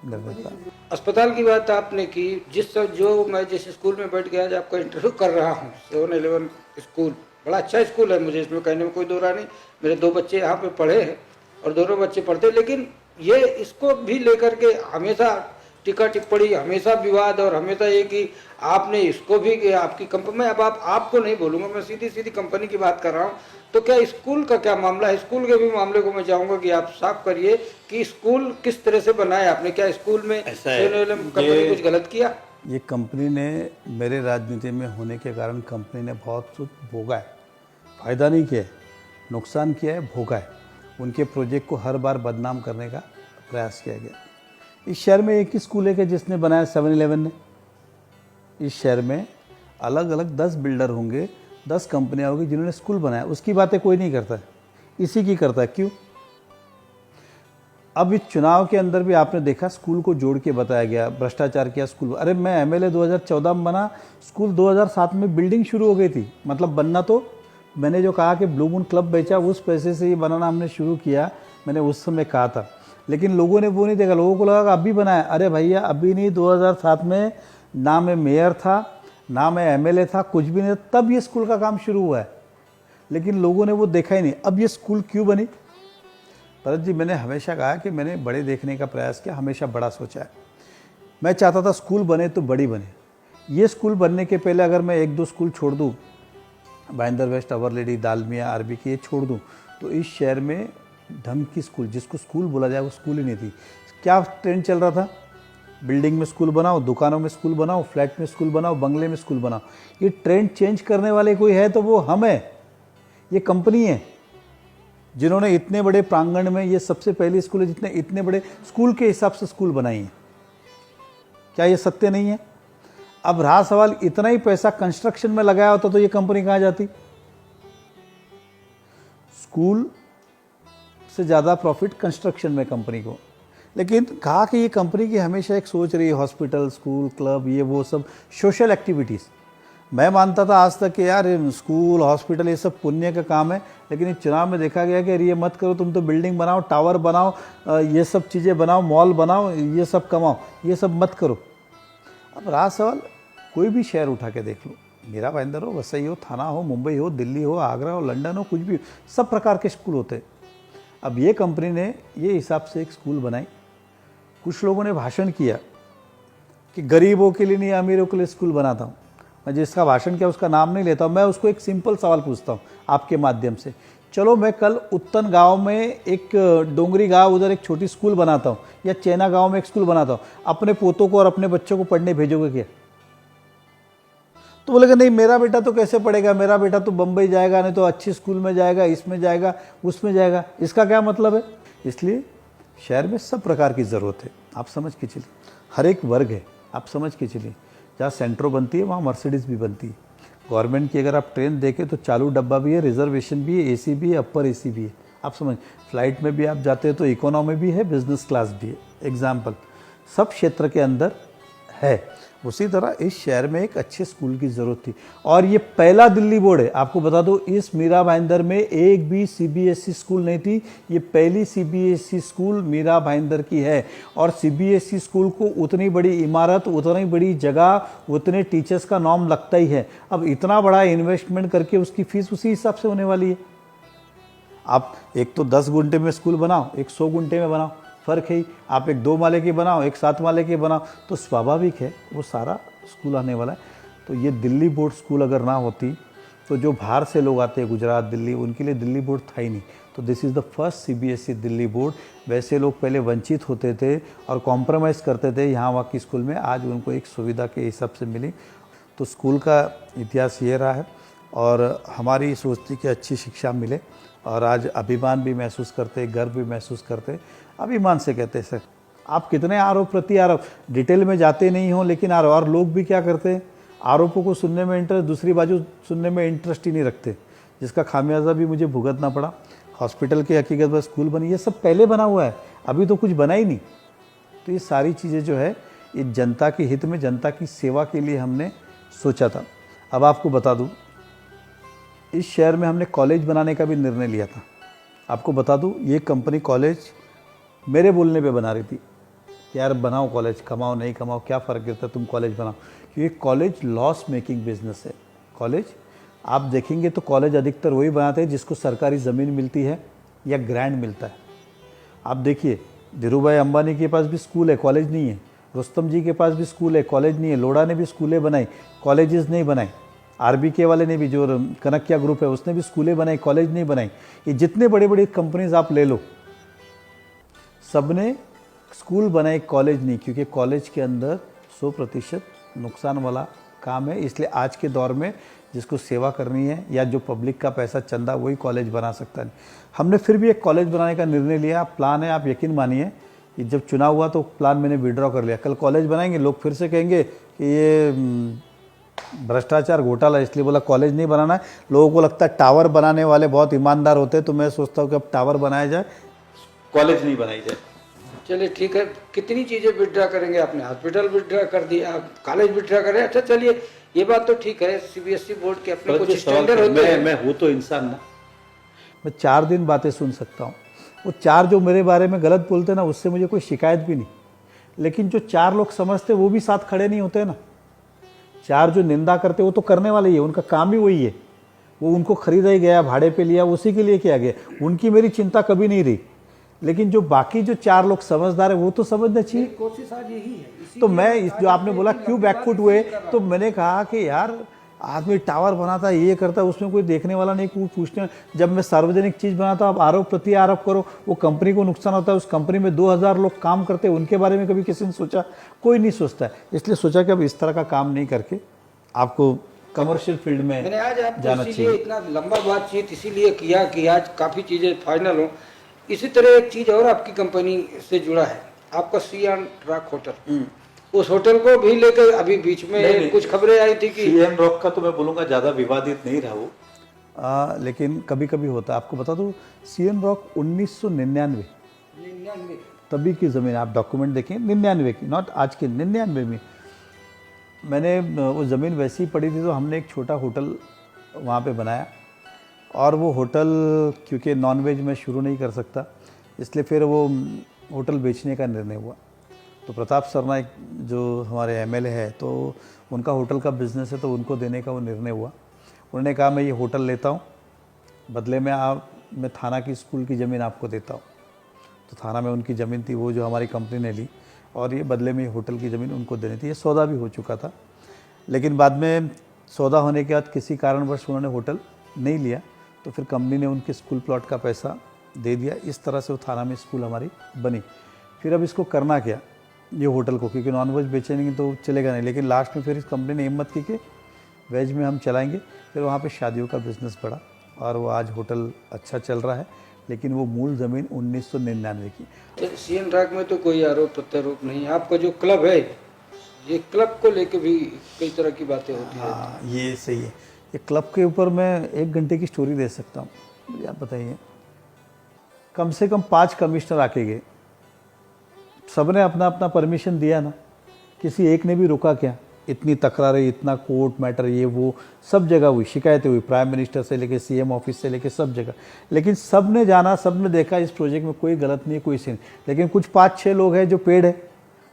S2: निर्णय था।
S1: अस्पताल की बात आपने की, जो मैं जिस स्कूल में बैठ गया, आज आपका इंटरव्यू कर रहा हूँ, 7-11 स्कूल, बड़ा अच्छा स्कूल है, मुझे इसमें कहने में कोई दो राय नहीं। मेरे 2 बच्चे यहाँ पे पढ़े हैं और दोनों बच्चे पढ़ते, लेकिन ये इसको भी लेकर के हमेशा टीका टिप्पणी, हमेशा विवाद, और हमेशा ये कि आपने इसको भी, आपकी कंपनी, मैं अब आपको नहीं बोलूँगा, मैं सीधी कंपनी की बात कर रहा हूँ। तो क्या स्कूल का क्या मामला है? स्कूल के भी मामले को मैं चाहूँगा कि आप साफ करिए कि स्कूल किस तरह से बनाया आपने, क्या स्कूल में कंपनी कुछ गलत किया?
S2: ये कंपनी ने मेरे राजनीति में होने के कारण कंपनी ने बहुत कुछ भोगा है, फ़ायदा नहीं किया है, नुकसान किया है, भोगा है। उनके प्रोजेक्ट को हर बार बदनाम करने का प्रयास किया गया। इस शहर में एक ही स्कूल है कि जिसने बनाया 7-11 ने, इस शहर में, अलग अलग 10 बिल्डर होंगे, 10 कंपनियां होगी जिन्होंने स्कूल बनाया, उसकी बातें कोई नहीं करता है, इसी की करता है। क्यों? अब इस चुनाव के अंदर भी आपने देखा स्कूल को जोड़ के बताया गया, भ्रष्टाचार किया स्कूल। अरे मैं एमएलए 2014 में बना, स्कूल 2007 में बिल्डिंग शुरू हो गई थी। मतलब बनना तो मैंने जो कहा कि ब्लू मून क्लब बेचा उस पैसे से ये बनाना हमने शुरू किया, मैंने उस समय कहा था। लेकिन लोगों ने वो नहीं देखा, लोगों को लगा कि अभी बनाया। अरे भैया अभी नहीं, 2007 में ना मैं मेयर था, ना मैं एमएलए था, कुछ भी नहीं, तब ये स्कूल का काम शुरू हुआ है। लेकिन लोगों ने वो देखा ही नहीं। अब ये स्कूल क्यों बनी? भरत जी, मैंने हमेशा कहा कि मैंने बड़े देखने का प्रयास किया, हमेशा बड़ा सोचा है। मैं चाहता था स्कूल बने तो बड़ी बने। ये स्कूल बनने के पहले अगर मैं 1-2 स्कूल छोड़ दूँ, भाईंदर वेस्ट, अवर लेडी, दालमिया, आरबी की, ये छोड़ दूँ, तो इस शहर में ढंग की स्कूल, जिसको स्कूल बोला जाए, वो स्कूल ही नहीं थी। क्या ट्रेंड चल रहा था? बिल्डिंग में स्कूल बनाओ, दुकानों में स्कूल बनाओ, फ्लैट में स्कूल बनाओ, बंगले में स्कूल बनाओ। ये ट्रेंड चेंज करने वाले कोई है तो वो हम है, ये कंपनी है, जिन्होंने इतने बड़े प्रांगण में, ये सबसे पहली स्कूल है जितने इतने बड़े स्कूल के हिसाब से स्कूल बनाई है। क्या ये सत्य नहीं है? अब रहा सवाल, इतना ही पैसा कंस्ट्रक्शन में लगाया होता तो ये कंपनी कहाँ जाती? स्कूल से ज़्यादा प्रॉफिट कंस्ट्रक्शन में कंपनी को। लेकिन कहा कि ये कंपनी की हमेशा एक सोच रही है, हॉस्पिटल, स्कूल, क्लब, ये वो सब सोशल एक्टिविटीज़। मैं मानता था आज तक कि यार स्कूल, हॉस्पिटल ये सब पुण्य का काम है। लेकिन इस चुनाव में देखा गया कि ये मत करो, तुम तो बिल्डिंग बनाओ, टावर बनाओ, ये सब चीज़ें बनाओ, मॉल बनाओ, ये सब कमाओ, ये सब मत करो। अब रहा सवाल, कोई भी शहर उठा के देख लो, मीरा भाईंदर हो, वसई हो, थाना हो, मुंबई हो, दिल्ली हो, आगरा हो, लंदन हो, कुछ भी, सब प्रकार के स्कूल होते हैं। अब ये कंपनी ने ये हिसाब से एक स्कूल बनाई। कुछ लोगों ने भाषण किया कि गरीबों के लिए नहीं, अमीरों के लिए स्कूल बनाता हूँ। मैं जिसका भाषण किया उसका नाम नहीं लेता हूँ, मैं उसको एक सिंपल सवाल पूछता हूँ आपके माध्यम से। चलो मैं कल उत्तन गांव में, एक डोंगरी गांव, उधर एक छोटी स्कूल बनाता हूँ, या चैना गांव में एक स्कूल बनाता हूँ, अपने पोतों को और अपने बच्चों को पढ़ने भेजोगे क्या? तो बोलेगा नहीं, मेरा बेटा तो कैसे पढ़ेगा, मेरा बेटा तो बम्बई जाएगा, नहीं तो अच्छी स्कूल में जाएगा, इसमें जाएगा, उसमें जाएगा। इसका क्या मतलब है? इसलिए शहर में सब प्रकार की ज़रूरत है, आप समझ के चलिए, हर एक वर्ग है, आप समझ के चलिए। जहाँ सेंट्रो बनती है वहाँ मर्सिडीज़ भी बनती है। गवर्नमेंट की अगर आप ट्रेन देखें तो चालू डब्बा भी है, रिजर्वेशन भी है, एसी भी है, अपर एसी भी है, आप समझ। फ्लाइट में भी आप जाते हैं तो इकोनॉमी भी है, बिजनेस क्लास भी है। एग्जाम्पल सब क्षेत्र के अंदर है। उसी तरह इस शहर में एक अच्छे स्कूल की ज़रूरत थी, और ये पहला दिल्ली बोर्ड है। आपको बता दो, इस मीरा भाईंदर में एक भी सीबीएसई स्कूल नहीं थी, ये पहली सीबीएसई स्कूल मीरा भाईंदर की है। और सीबीएसई स्कूल को उतनी बड़ी इमारत, उतनी बड़ी जगह, उतने टीचर्स का नाम लगता ही है। अब इतना बड़ा इन्वेस्टमेंट करके उसकी फीस उसी हिसाब से होने वाली है। आप एक तो 10 गुंठे में स्कूल बनाओ, एक 100 गुंठे में बनाओ, फ़र्क है ही। आप एक 2 माले की बनाओ, एक 7 माले की बनाओ, तो स्वाभाविक है वो सारा स्कूल आने वाला है। तो ये दिल्ली बोर्ड स्कूल अगर ना होती तो जो बाहर से लोग आते हैं, गुजरात, दिल्ली, उनके लिए दिल्ली बोर्ड था ही नहीं। तो this is the first CBSE Delhi board. वैसे लोग पहले वंचित होते थे और कॉम्प्रोमाइज़ करते थे यहाँ वहाँ की स्कूल में, आज उनको एक सुविधा के हिसाब से मिली। तो स्कूल का इतिहास ये रहा है, और हमारी सोचती कि अच्छी शिक्षा मिले, और आज अभिमान भी महसूस करते, गर्व भी महसूस करते। अभिमान से कहते सर, आप कितने आरोप प्रति आरोप, डिटेल में जाते नहीं हो, लेकिन और लोग भी क्या करते हैं, आरोपों को सुनने में इंटरेस्ट, दूसरी बाजू सुनने में इंटरेस्ट ही नहीं रखते, जिसका खामियाजा भी मुझे भुगतना पड़ा। हॉस्पिटल की हकीकत में स्कूल बनी, ये सब पहले बना हुआ है, अभी तो कुछ बना ही नहीं। तो ये सारी चीज़ें जो है, ये जनता के हित में, जनता की सेवा के लिए हमने सोचा था। अब आपको बता दूँ, इस शहर में हमने कॉलेज बनाने का भी निर्णय लिया था। आपको बता दूँ, ये कंपनी कॉलेज मेरे बोलने पे बना रही थी कि यार बनाओ कॉलेज, कमाओ नहीं कमाओ क्या फ़र्क गिरता है, तुम कॉलेज बनाओ। क्योंकि कॉलेज लॉस मेकिंग बिजनेस है। कॉलेज आप देखेंगे तो कॉलेज अधिकतर वही बनाते हैं जिसको सरकारी ज़मीन मिलती है या ग्रांट मिलता है। आप देखिए, धीरू भाई अंबानी के पास भी स्कूल है, कॉलेज नहीं है। रुस्तम जी के पास भी स्कूल है, कॉलेज नहीं है। लोढ़ा ने भी स्कूलें बनाई, कॉलेजेस नहीं बनाई। आरबीके वाले ने भी, जो कनकिया ग्रुप है, उसने भी स्कूलें बनाई, कॉलेज नहीं बनाई। ये जितने बड़े बड़े कंपनीज आप ले लो, सबने स्कूल बनाए, कॉलेज नहीं। क्योंकि कॉलेज के अंदर 100% नुकसान वाला काम है। इसलिए आज के दौर में जिसको सेवा करनी है या जो पब्लिक का पैसा चंदा, वही कॉलेज बना सकता है। हमने फिर भी एक कॉलेज बनाने का निर्णय लिया। प्लान है, आप यकीन मानिए कि जब चुनाव हुआ तो प्लान मैंने विड्रॉ कर लिया। कल कॉलेज बनाएंगे, लोग फिर से कहेंगे कि ये भ्रष्टाचार घोटाला, इसलिए बोला कॉलेज नहीं बनाना है। लोगों को लगता है टावर बनाने वाले बहुत ईमानदार होते हैं, तो मैं सोचता हूँ कि अब टावर बनाया जाए, कॉलेज नहीं बनाई जाए।
S1: चलिए ठीक है, कितनी चीजें विड्रा करेंगे? आपने हॉस्पिटल विड्रा कर दिया, आप कॉलेज विड्रा करें, अच्छा चलिए ये बात तो ठीक है, सीबीएसई बोर्ड के अपने कुछ स्टैंडर्ड होते हैं।
S2: मैं हूँ तो इंसान ना, मैं 4 दिन बातें सुन सकता हूँ। वो 4 जो मेरे बारे में गलत बोलते ना, उससे मुझे कोई शिकायत भी नहीं, लेकिन जो 4 लोग समझते वो भी साथ खड़े नहीं होते ना। 4 जो निंदा करते वो तो करने वाले ही है, उनका काम ही वही है, वो उनको खरीदा ही गया, भाड़े पे लिया, उसी के लिए किया गया, उनकी मेरी चिंता कभी नहीं रही। लेकिन जो बाकी जो 4 लोग समझदार है वो तो समझना चाहिए।
S1: कोशिश आज यही है।
S2: तो मैं इस जो आपने बोला क्यों बैकफुट हुए, तो मैंने कहा कि यार आदमी टावर बनाता है, ये करता है, उसमें कोई देखने वाला नहीं, कोई पूछने। जब मैं सार्वजनिक चीज़ बनाता हूँ, आप आरोप प्रति आरोप करो, वो कंपनी को नुकसान होता है। उस कंपनी में 2000 लोग काम करते हैं, उनके बारे में कभी किसी ने सोचा? कोई नहीं सोचता है। इसलिए सोचा कि अब इस तरह का काम नहीं करके आपको कमर्शियल फील्ड में
S1: मैंने आज आपको
S2: जाना
S1: इसीलिए
S2: चाहिए।
S1: इतना लंबा बातचीत इसीलिए किया कि आज काफ़ी चीज़ें फाइनल हो। इसी तरह एक चीज़ और आपकी कंपनी से जुड़ा है, आपका सीएम रॉक होटल। उस होटल को भी लेकर अभी बीच में कुछ खबरें आई थी कि
S2: सीएम रॉक का तो मैं बोलूँगा ज़्यादा विवादित नहीं रहा वो, लेकिन कभी कभी होता है। आपको बता दूँ, सीएम रॉक 1999 तभी की ज़मीन, आप डॉक्यूमेंट देखें, 99 की, नॉट आज की, 99 में मैंने वो ज़मीन वैसी ही पड़ी थी, तो हमने एक छोटा होटल वहाँ पे बनाया। और वो होटल क्योंकि नॉनवेज मैं शुरू नहीं कर सकता, इसलिए फिर वो होटल बेचने का निर्णय हुआ। तो प्रताप सरनाइक जो हमारे एमएलए है, तो उनका होटल का बिज़नेस है, तो उनको देने का वो निर्णय हुआ। उन्होंने कहा मैं ये होटल लेता हूँ, बदले में मैं थाना की स्कूल की ज़मीन आपको देता हूँ। तो थाना में उनकी ज़मीन थी, वो जो हमारी कंपनी ने ली, और ये बदले में होटल की ज़मीन उनको देनी थी। ये सौदा भी हो चुका था, लेकिन बाद में सौदा होने के बाद किसी कारणवश उन्होंने होटल नहीं लिया, तो फिर कंपनी ने उनके स्कूल प्लॉट का पैसा दे दिया। इस तरह से वो थाना में स्कूल हमारी बनी। फिर अब इसको करना क्या, ये होटल को, क्योंकि नॉनवेज बेचेंगे तो चलेगा नहीं। लेकिन लास्ट में फिर इस कंपनी ने हिम्मत की कि वेज में हम चलाएंगे। फिर वहाँ पे शादियों का बिज़नेस बढ़ा, और वो आज होटल अच्छा चल रहा है। लेकिन वो मूल ज़मीन 1999 की।
S1: सीएम रॉक में तो कोई आरोप प्रत्यारोप नहीं। आपका जो क्लब है, ये क्लब को लेके भी कई तरह की बातें होती है।
S2: हाँ, ये सही है। ये क्लब के ऊपर मैं 1 घंटे की स्टोरी दे सकता हूँ। मुझे आप बताइए, कम से कम 5 कमिश्नर आके गए, सबने अपना अपना परमिशन दिया ना, किसी एक ने भी रोका क्या? इतनी तकरारें, इतना कोर्ट मैटर, ये वो सब जगह हुई, शिकायतें हुई, प्राइम मिनिस्टर से लेके सीएम ऑफिस से लेके सब जगह। लेकिन सब ने जाना, सब ने देखा इस प्रोजेक्ट में कोई गलत नहीं है, कोई सीन। लेकिन कुछ 5-6 लोग हैं जो पेड़ है,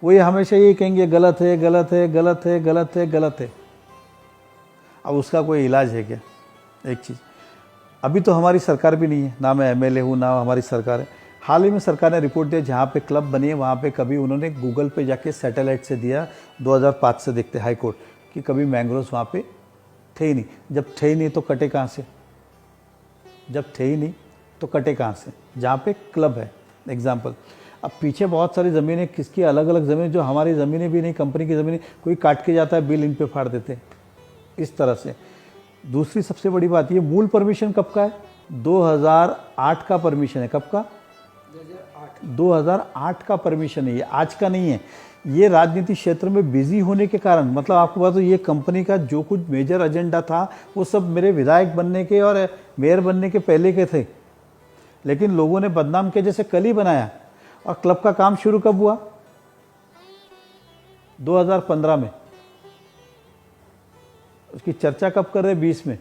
S2: वो ये हमेशा ये कहेंगे गलत है, गलत है, गलत है, गलत है, गलत है। अब उसका कोई इलाज है क्या? एक चीज़, अभी तो हमारी सरकार भी नहीं है, ना मैं एमएलए हूँ ना हमारी सरकार है। हाल ही में सरकार ने रिपोर्ट दिया, जहाँ पे क्लब बनी है वहाँ पे कभी उन्होंने गूगल पे जाके सैटेलाइट से दिया, 2005 से देखते हाई कोर्ट, कि कभी मैंग्रोव्स वहाँ पे थे ही नहीं। जब थे ही नहीं तो कटे कहाँ से? जब थे ही नहीं तो कटे कहाँ से? जहाँ पे क्लब है एग्जाम्पल। अब पीछे बहुत सारी ज़मीनें, किसकी अलग अलग ज़मीनें, जो हमारी ज़मीनें भी नहीं, कंपनी की ज़मीनें, कोई काट के जाता है, बिल इन पे फाड़ देते हैं इस तरह से। दूसरी सबसे बड़ी बात, ये मूल परमिशन कब का है? 2008 का परमिशन है। कब का? 2008 का परमिशन है, ये आज का नहीं है। ये राजनीति क्षेत्र में बिजी होने के कारण, मतलब आपको बता दो, ये कंपनी का जो कुछ मेजर एजेंडा था वो सब मेरे विधायक बनने के और मेयर बनने के पहले के थे। लेकिन लोगों ने बदनाम किया, जैसे कल ही बनाया। और क्लब का काम शुरू कब हुआ? 2015 में। उसकी चर्चा कब कर रहे? 20 में,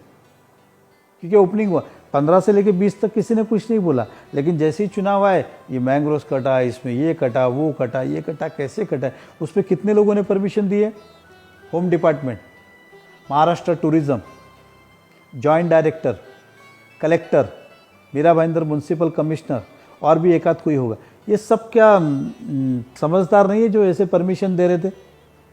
S2: क्योंकि ओपनिंग हुआ। 15 से लेके 20 तक किसी ने कुछ नहीं बोला। लेकिन जैसे ही चुनाव आए, ये मैंग्रोव्स कटा, इसमें ये कटा, वो कटा, ये कटा, कैसे कटा, उस पर कितने लोगों ने परमिशन दी है? Home department, Maharashtra tourism, joint director, collector, Mira Bhayandar municipal commissioner, और भी एक आध कोई होगा। ये सब क्या समझदार नहीं है जो ऐसे परमिशन दे रहे थे?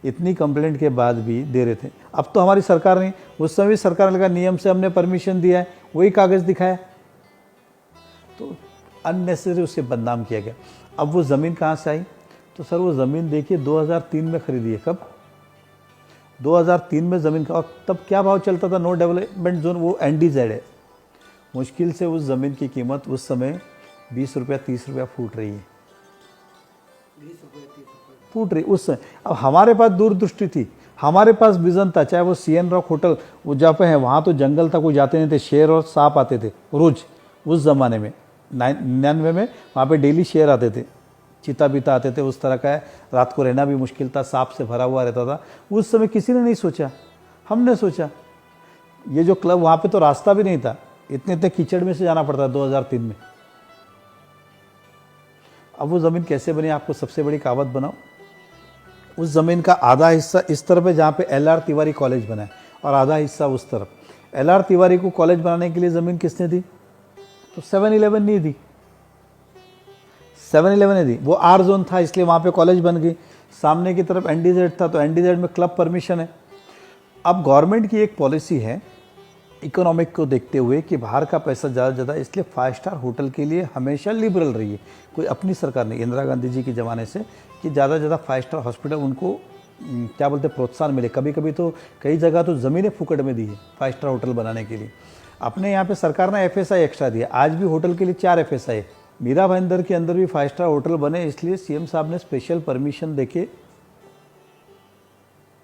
S2: इतनी कंप्लेंट के बाद भी दे रहे थे। अब तो हमारी सरकार नहीं, उस समय सरकार लगा नियम से हमने परमिशन दिया है, वही कागज़ दिखाया, तो अननेसेसरी उससे बदनाम किया गया। अब वो ज़मीन कहाँ से आई? तो सर वो ज़मीन देखिए 2003 में खरीदी है। कब? 2003 में ज़मीन का। और तब क्या भाव चलता था? नो डेवलपमेंट जोन, वो NDZ है। मुश्किल से उस ज़मीन की कीमत उस समय 20 रुपया 30 रुपया फूट रही है, 20 रुपये 30 रुपये फूट रही उस समय। अब हमारे पास दूरदृष्टि थी, हमारे पास विजन था, चाहे वो सीएन रॉक होटल वो जहाँ पे है वहाँ तो जंगल था, कोई जाते नहीं थे, शेर और सांप आते थे रोज उस ज़माने में 99 में वहाँ पे डेली शेर आते थे, चीता बीता आते थे, उस तरह का है। रात को रहना भी मुश्किल था, सांप से भरा हुआ रहता था। उस समय किसी ने नहीं सोचा, हमने सोचा। ये जो क्लब वहाँ पे तो रास्ता भी नहीं था, इतने इतने कीचड़ में से जाना पड़ता 2003 में। अब वो ज़मीन कैसे बनी, आपको सबसे बड़ी कहावत बनाओ। उस ज़मीन का आधा हिस्सा इस तरफ है जहाँ पे एल.आर. तिवारी कॉलेज बना है और आधा हिस्सा उस तरफ। एल.आर. तिवारी को कॉलेज बनाने के लिए ज़मीन किसने दी? तो 7-11 नहीं दी, 7-11 ने दी। वो आर जोन था इसलिए वहाँ पे कॉलेज बन गई। सामने की तरफ एनडीजेड था तो एनडीजेड में क्लब परमिशन है। अब गवर्नमेंट की एक पॉलिसी है इकोनॉमिक को देखते हुए कि बाहर का पैसा ज़्यादा से ज़्यादा, इसलिए 5 स्टार होटल के लिए हमेशा लिबरल रही है। कोई अपनी सरकार नहीं, इंदिरा गांधी जी के ज़माने से, कि ज़्यादा से ज़्यादा 5 स्टार हॉस्पिटल उनको क्या बोलते हैं प्रोत्साहन मिले। कभी कभी तो कई जगह तो ज़मीनें फुकट में दी है 5 स्टार होटल बनाने के लिए। अपने यहाँ पे सरकार ने FSI एक्स्ट्रा दिया, आज भी होटल के लिए 4 FSI है। मीरा भाईंदर के अंदर भी 5 स्टार होटल बने, इसलिए सीएम साहब ने स्पेशल परमिशन देके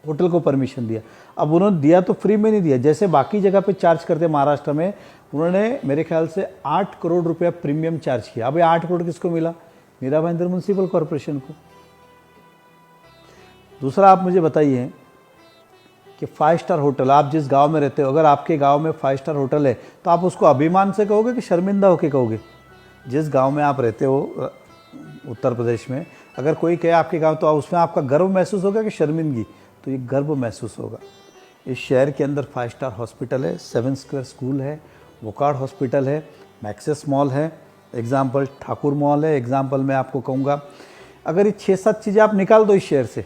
S2: होटल को परमिशन दिया। अब उन्होंने दिया तो फ्री में नहीं दिया, जैसे बाकी जगह पे चार्ज करते महाराष्ट्र में, उन्होंने मेरे ख्याल से 8 करोड़ रुपया प्रीमियम चार्ज किया। अब ये 8 करोड़ किसको मिला? मीरा भाईंदर म्युनिसिपल कॉरपोरेशन को। दूसरा, आप मुझे बताइए कि 5 स्टार होटल, आप जिस गांव में रहते हो, अगर आपके गांव में 5 स्टार होटल है तो आप उसको अभिमान से कहोगे कि शर्मिंदा होके कहोगे? जिस गांव में आप रहते हो उत्तर प्रदेश में, अगर कोई कहे आपके गांव, तो उसमें आपका गर्व महसूस होगा कि शर्मिंदगी? तो ये गर्व महसूस होगा। इस शहर के अंदर 5 स्टार हॉस्पिटल है, 7 स्क्वायर स्कूल है, वोकार्ड हॉस्पिटल है, मैक्सेस मॉल है, एग्जाम्पल ठाकुर मॉल है। एग्जाम्पल मैं आपको कहूँगा, अगर ये 6-7 चीज़ें आप निकाल दो इस शहर से,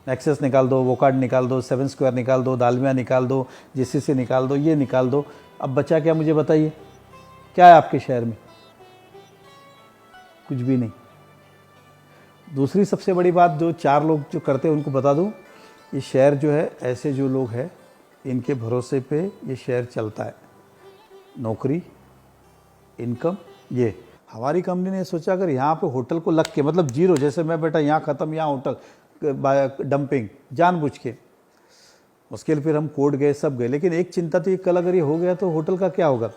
S2: मैक्सेस निकाल दो, वोकार्ड निकाल दो, 7 स्क्वायर निकाल दो, दालमिया निकाल दो, JCC निकाल दो, ये निकाल दो, अब बचा क्या मुझे बताइए? क्या है आपके शहर में? कुछ भी नहीं। दूसरी सबसे बड़ी बात जो 4 लोग जो करते हैं उनको बता दूं, ये शहर जो है, ऐसे जो लोग हैं इनके भरोसे पे ये शहर चलता है। नौकरी, इनकम, ये हमारी कंपनी ने सोचा अगर यहाँ पे होटल को लग के, मतलब जीरो, जैसे मैं बेटा यहाँ ख़त्म, यहाँ होटल डंपिंग जानबूझ के, उसके लिए फिर हम कोर्ट गए, सब गए, लेकिन एक चिंता थी, कल अगर ये हो गया तो होटल का क्या होगा?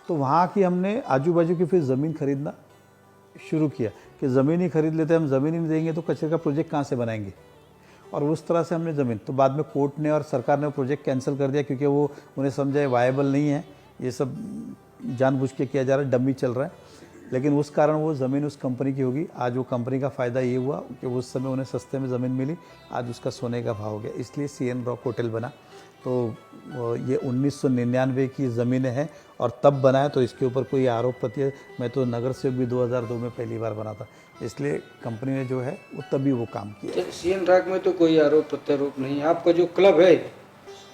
S2: तो वहाँ की हमने आजू बाजू की फिर ज़मीन खरीदना शुरू किया कि ज़मीन ही खरीद लेते हैं, हम ज़मीन ही नहीं देंगे तो कचरे का प्रोजेक्ट कहाँ से बनाएंगे? और उस तरह से हमने ज़मीन, तो बाद में कोर्ट ने और सरकार ने प्रोजेक्ट कैंसिल कर दिया, क्योंकि वो उन्हें समझा वायबल नहीं है, ये सब जानबूझ के किया जा रहा है, डमी चल रहा है। लेकिन उस कारण वो ज़मीन उस कंपनी की होगी। आज वो कंपनी का फ़ायदा ये हुआ कि उस समय उन्हें सस्ते में ज़मीन मिली, आज उसका सोने का भाव हो गया, इसलिए सीएन रॉक होटल बना। तो ये 1999 की ज़मीनें हैं और तब बना है, तो इसके ऊपर कोई आरोप प्रत्यारोप, मैं तो नगर सेवक भी 2002 में पहली बार बना था, इसलिए कंपनी ने जो है वो तभी वो काम किया।
S1: सीएन रॉक में तो कोई आरोप प्रत्यारोप नहीं। आपका जो क्लब है,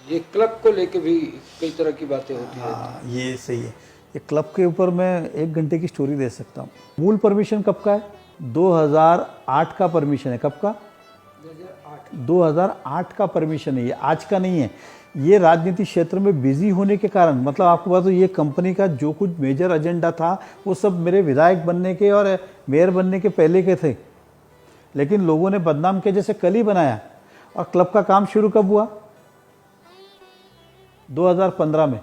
S1: ये क्लब को लेके भी कई तरह की बातें होती है।
S2: हाँ, ये सही है। ये क्लब के ऊपर मैं 1 घंटे की स्टोरी दे सकता हूँ। मूल परमिशन कब का है? 2008 का परमिशन है। कब का? 2008 का परमिशन है, ये आज का नहीं है। ये राजनीति क्षेत्र में बिजी होने के कारण, मतलब आपको बता दो, ये कंपनी का जो कुछ मेजर एजेंडा था वो सब मेरे विधायक बनने के और मेयर बनने के पहले के थे, लेकिन लोगों ने बदनाम किया, जैसे कल ही बनाया। और क्लब का काम शुरू कब हुआ? 2015 में।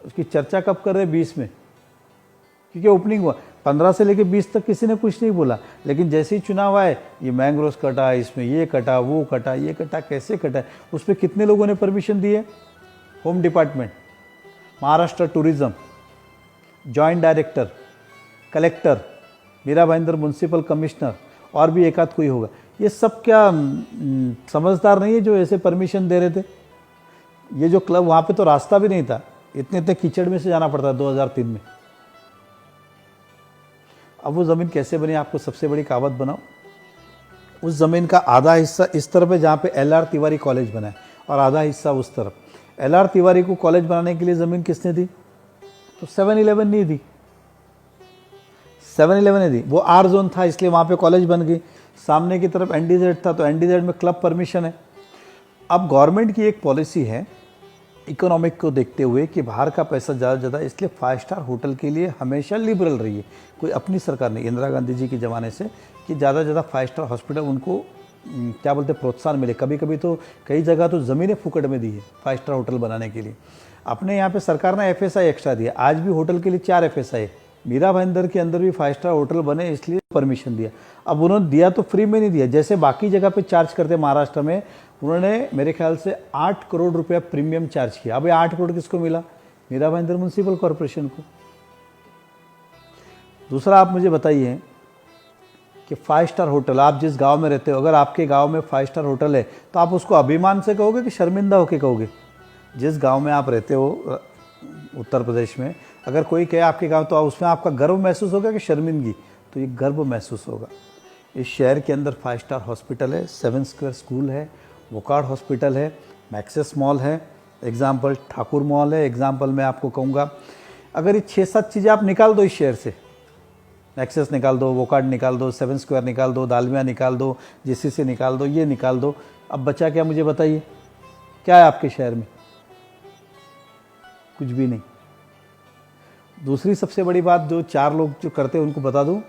S2: उसकी चर्चा कब कर रहे? 20 में, क्योंकि ओपनिंग हुआ। 15 से लेकर 20 तक किसी ने कुछ नहीं बोला, लेकिन जैसे ही चुनाव आए, ये मैंग्रोव कटा, इसमें ये कटा, वो कटा, ये कटा, कैसे कटा, उस पर कितने लोगों ने परमिशन दी है? Home department, Maharashtra tourism, joint director, collector, Mira Bhayandar municipal commissioner, और भी एक आध कोई होगा। ये सब क्या समझदार नहीं है जो ऐसे परमिशन दे रहे थे? ये जो क्लब, वहाँ पे तो रास्ता भी नहीं था, इतने इतने कीचड़ में से जाना पड़ता 2003 में। अब वो ज़मीन कैसे बनी, आपको सबसे बड़ी कहावत बनाओ। उस ज़मीन का आधा हिस्सा इस तरफ है जहाँ पे एल.आर. तिवारी कॉलेज बना है और आधा हिस्सा उस तरफ। एल.आर. तिवारी को कॉलेज बनाने के लिए ज़मीन किसने दी? तो 7-11 नहीं दी, 7-11 ने दी। वो आर जोन था इसलिए वहाँ पे कॉलेज बन गई। सामने की तरफ एनडीजेड था तो एनडीजेड में क्लब परमिशन है। अब गवर्नमेंट की एक पॉलिसी है इकोनॉमिक को देखते हुए कि बाहर का पैसा ज़्यादा से ज़्यादा, इसलिए 5 स्टार होटल के लिए हमेशा लिबरल रही है। कोई अपनी सरकार नहीं, इंदिरा गांधी जी के ज़माने से, कि ज़्यादा से ज़्यादा 5 स्टार हॉस्पिटल उनको क्या बोलते हैं प्रोत्साहन मिले। कभी कभी तो कई जगह तो ज़मीनें फुकट में दी है 5 स्टार होटल बनाने के लिए। अपने यहाँ पे सरकार ने FSI एक्स्ट्रा दिया, आज भी होटल के लिए 4 FSI। मीरा भाईंदर के अंदर भी 5 स्टार होटल बने इसलिए परमिशन दिया। अब उन्होंने दिया तो फ्री में नहीं दिया, जैसे बाकी जगह पे चार्ज करते महाराष्ट्र में, उन्होंने मेरे ख्याल से 8 करोड़ रुपया प्रीमियम चार्ज किया। अब ये 8 करोड़ किसको मिला? मीरा भाईंदर म्यूनसिपल कॉरपोरेशन को। दूसरा आप मुझे बताइए कि 5 स्टार होटल, आप जिस गांव में रहते हो, अगर आपके गांव में 5 स्टार होटल है तो आप उसको अभिमान से कहोगे कि शर्मिंदा होके कहोगे? जिस गांव में आप रहते हो उत्तर प्रदेश में, अगर कोई कहे आपके गांव, तो उसमें आपका गर्व महसूस होगा कि शर्मिंदगी? तो ये गर्व महसूस होगा। इस शहर के अंदर 5 स्टार हॉस्पिटल है, 7 स्क्वायर स्कूल है, वोकार्ड हॉस्पिटल है, मैक्सेस मॉल है, एग्जाम्पल ठाकुर मॉल है, एग्जाम्पल मैं आपको कहूँगा। अगर ये 6-7 चीज़ें आप निकाल दो इस शहर से, एक्सेस निकाल दो, वोकार्ड निकाल दो, 7 स्क्वायर निकाल दो, दालमिया निकाल दो, JCC निकाल दो, ये निकाल दो, अब बचा क्या मुझे बताइए? क्या है आपके शहर में? कुछ भी नहीं। दूसरी सबसे बड़ी बात जो 4 लोग जो करते हैं उनको बता दूं,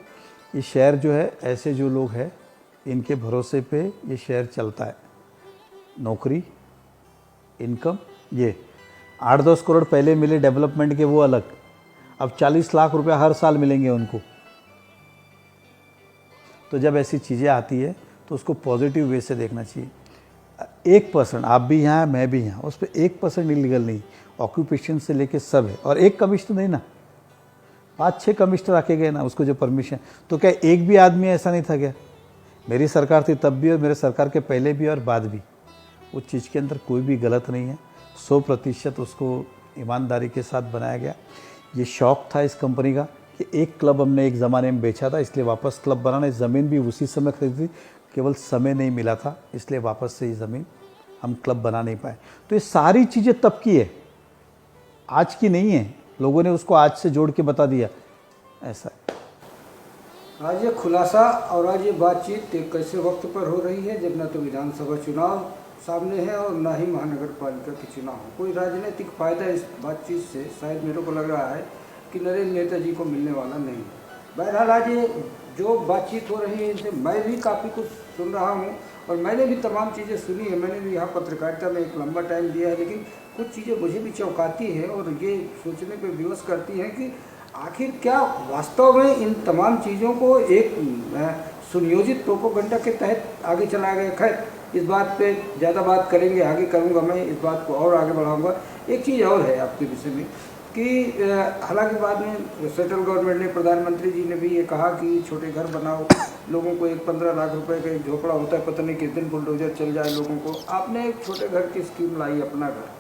S2: ये शहर जो है, ऐसे जो लोग हैं इनके भरोसे पे ये शहर चलता है। नौकरी, इनकम, ये 8-10 करोड़ पहले मिले डेवलपमेंट के, वो अलग, अब 40 लाख रुपया हर साल मिलेंगे उनको। तो जब ऐसी चीज़ें आती है तो उसको पॉजिटिव वे से देखना चाहिए। 1%, आप भी यहाँ मैं भी यहाँ, उस पर 1% इलीगल नहीं, ऑक्यूपेशन से लेके सब है। और एक कमिश्नर नहीं ना, 5-6 कमिश्नर रखे गए ना उसको जो परमिशन। तो क्या एक भी आदमी ऐसा नहीं था क्या? मेरी सरकार थी तब भी और मेरे सरकार के पहले भी और बाद भी, उस चीज़ के अंदर कोई भी गलत नहीं है। 100% उसको ईमानदारी के साथ बनाया गया। ये शौक था इस कंपनी का कि एक क्लब हमने एक ज़माने में बेचा था, इसलिए वापस क्लब बनाने, ज़मीन भी उसी समय खरीदी थी, केवल समय नहीं मिला था, इसलिए वापस से ये ज़मीन हम क्लब बना नहीं पाए। तो ये सारी चीज़ें तब की है, आज की नहीं है। लोगों ने उसको आज से जोड़ के बता दिया, ऐसा है।
S1: आज ये खुलासा और आज ये बातचीत एक ऐसे वक्त पर हो रही है जब न तो विधानसभा चुनाव सामने है और ना ही महानगर पालिका के चुनाव। कोई राजनीतिक फायदा इस बातचीत से शायद मेरे को लग रहा है कि नरेंद्र नेताजी को मिलने वाला नहीं है। बहरहाल आज ये जो बातचीत हो रही है इनसे मैं भी काफ़ी कुछ सुन रहा हूँ और मैंने भी तमाम चीज़ें सुनी है। मैंने भी यहाँ पत्रकारिता में एक लंबा टाइम दिया है, लेकिन कुछ चीज़ें मुझे भी चौंकाती है और ये सोचने पर विवश करती हैं कि आखिर क्या वास्तव में इन तमाम चीज़ों को एक सुनियोजित प्रोपोगंडा के तहत आगे चलाया गया। खैर, इस बात पे ज़्यादा बात करेंगे, आगे करूँगा मैं, इस बात को और आगे बढ़ाऊँगा। एक चीज़ और है आपके विषय में कि हालांकि बाद में सेंट्रल गवर्नमेंट ने, प्रधानमंत्री जी ने भी ये कहा कि छोटे घर बनाओ, लोगों को एक 15 लाख रुपए का एक झोपड़ा होता है, पता नहीं किस दिन बुलडोजर चल जाए लोगों को। आपने एक छोटे घर की स्कीम लाई, अपना घर।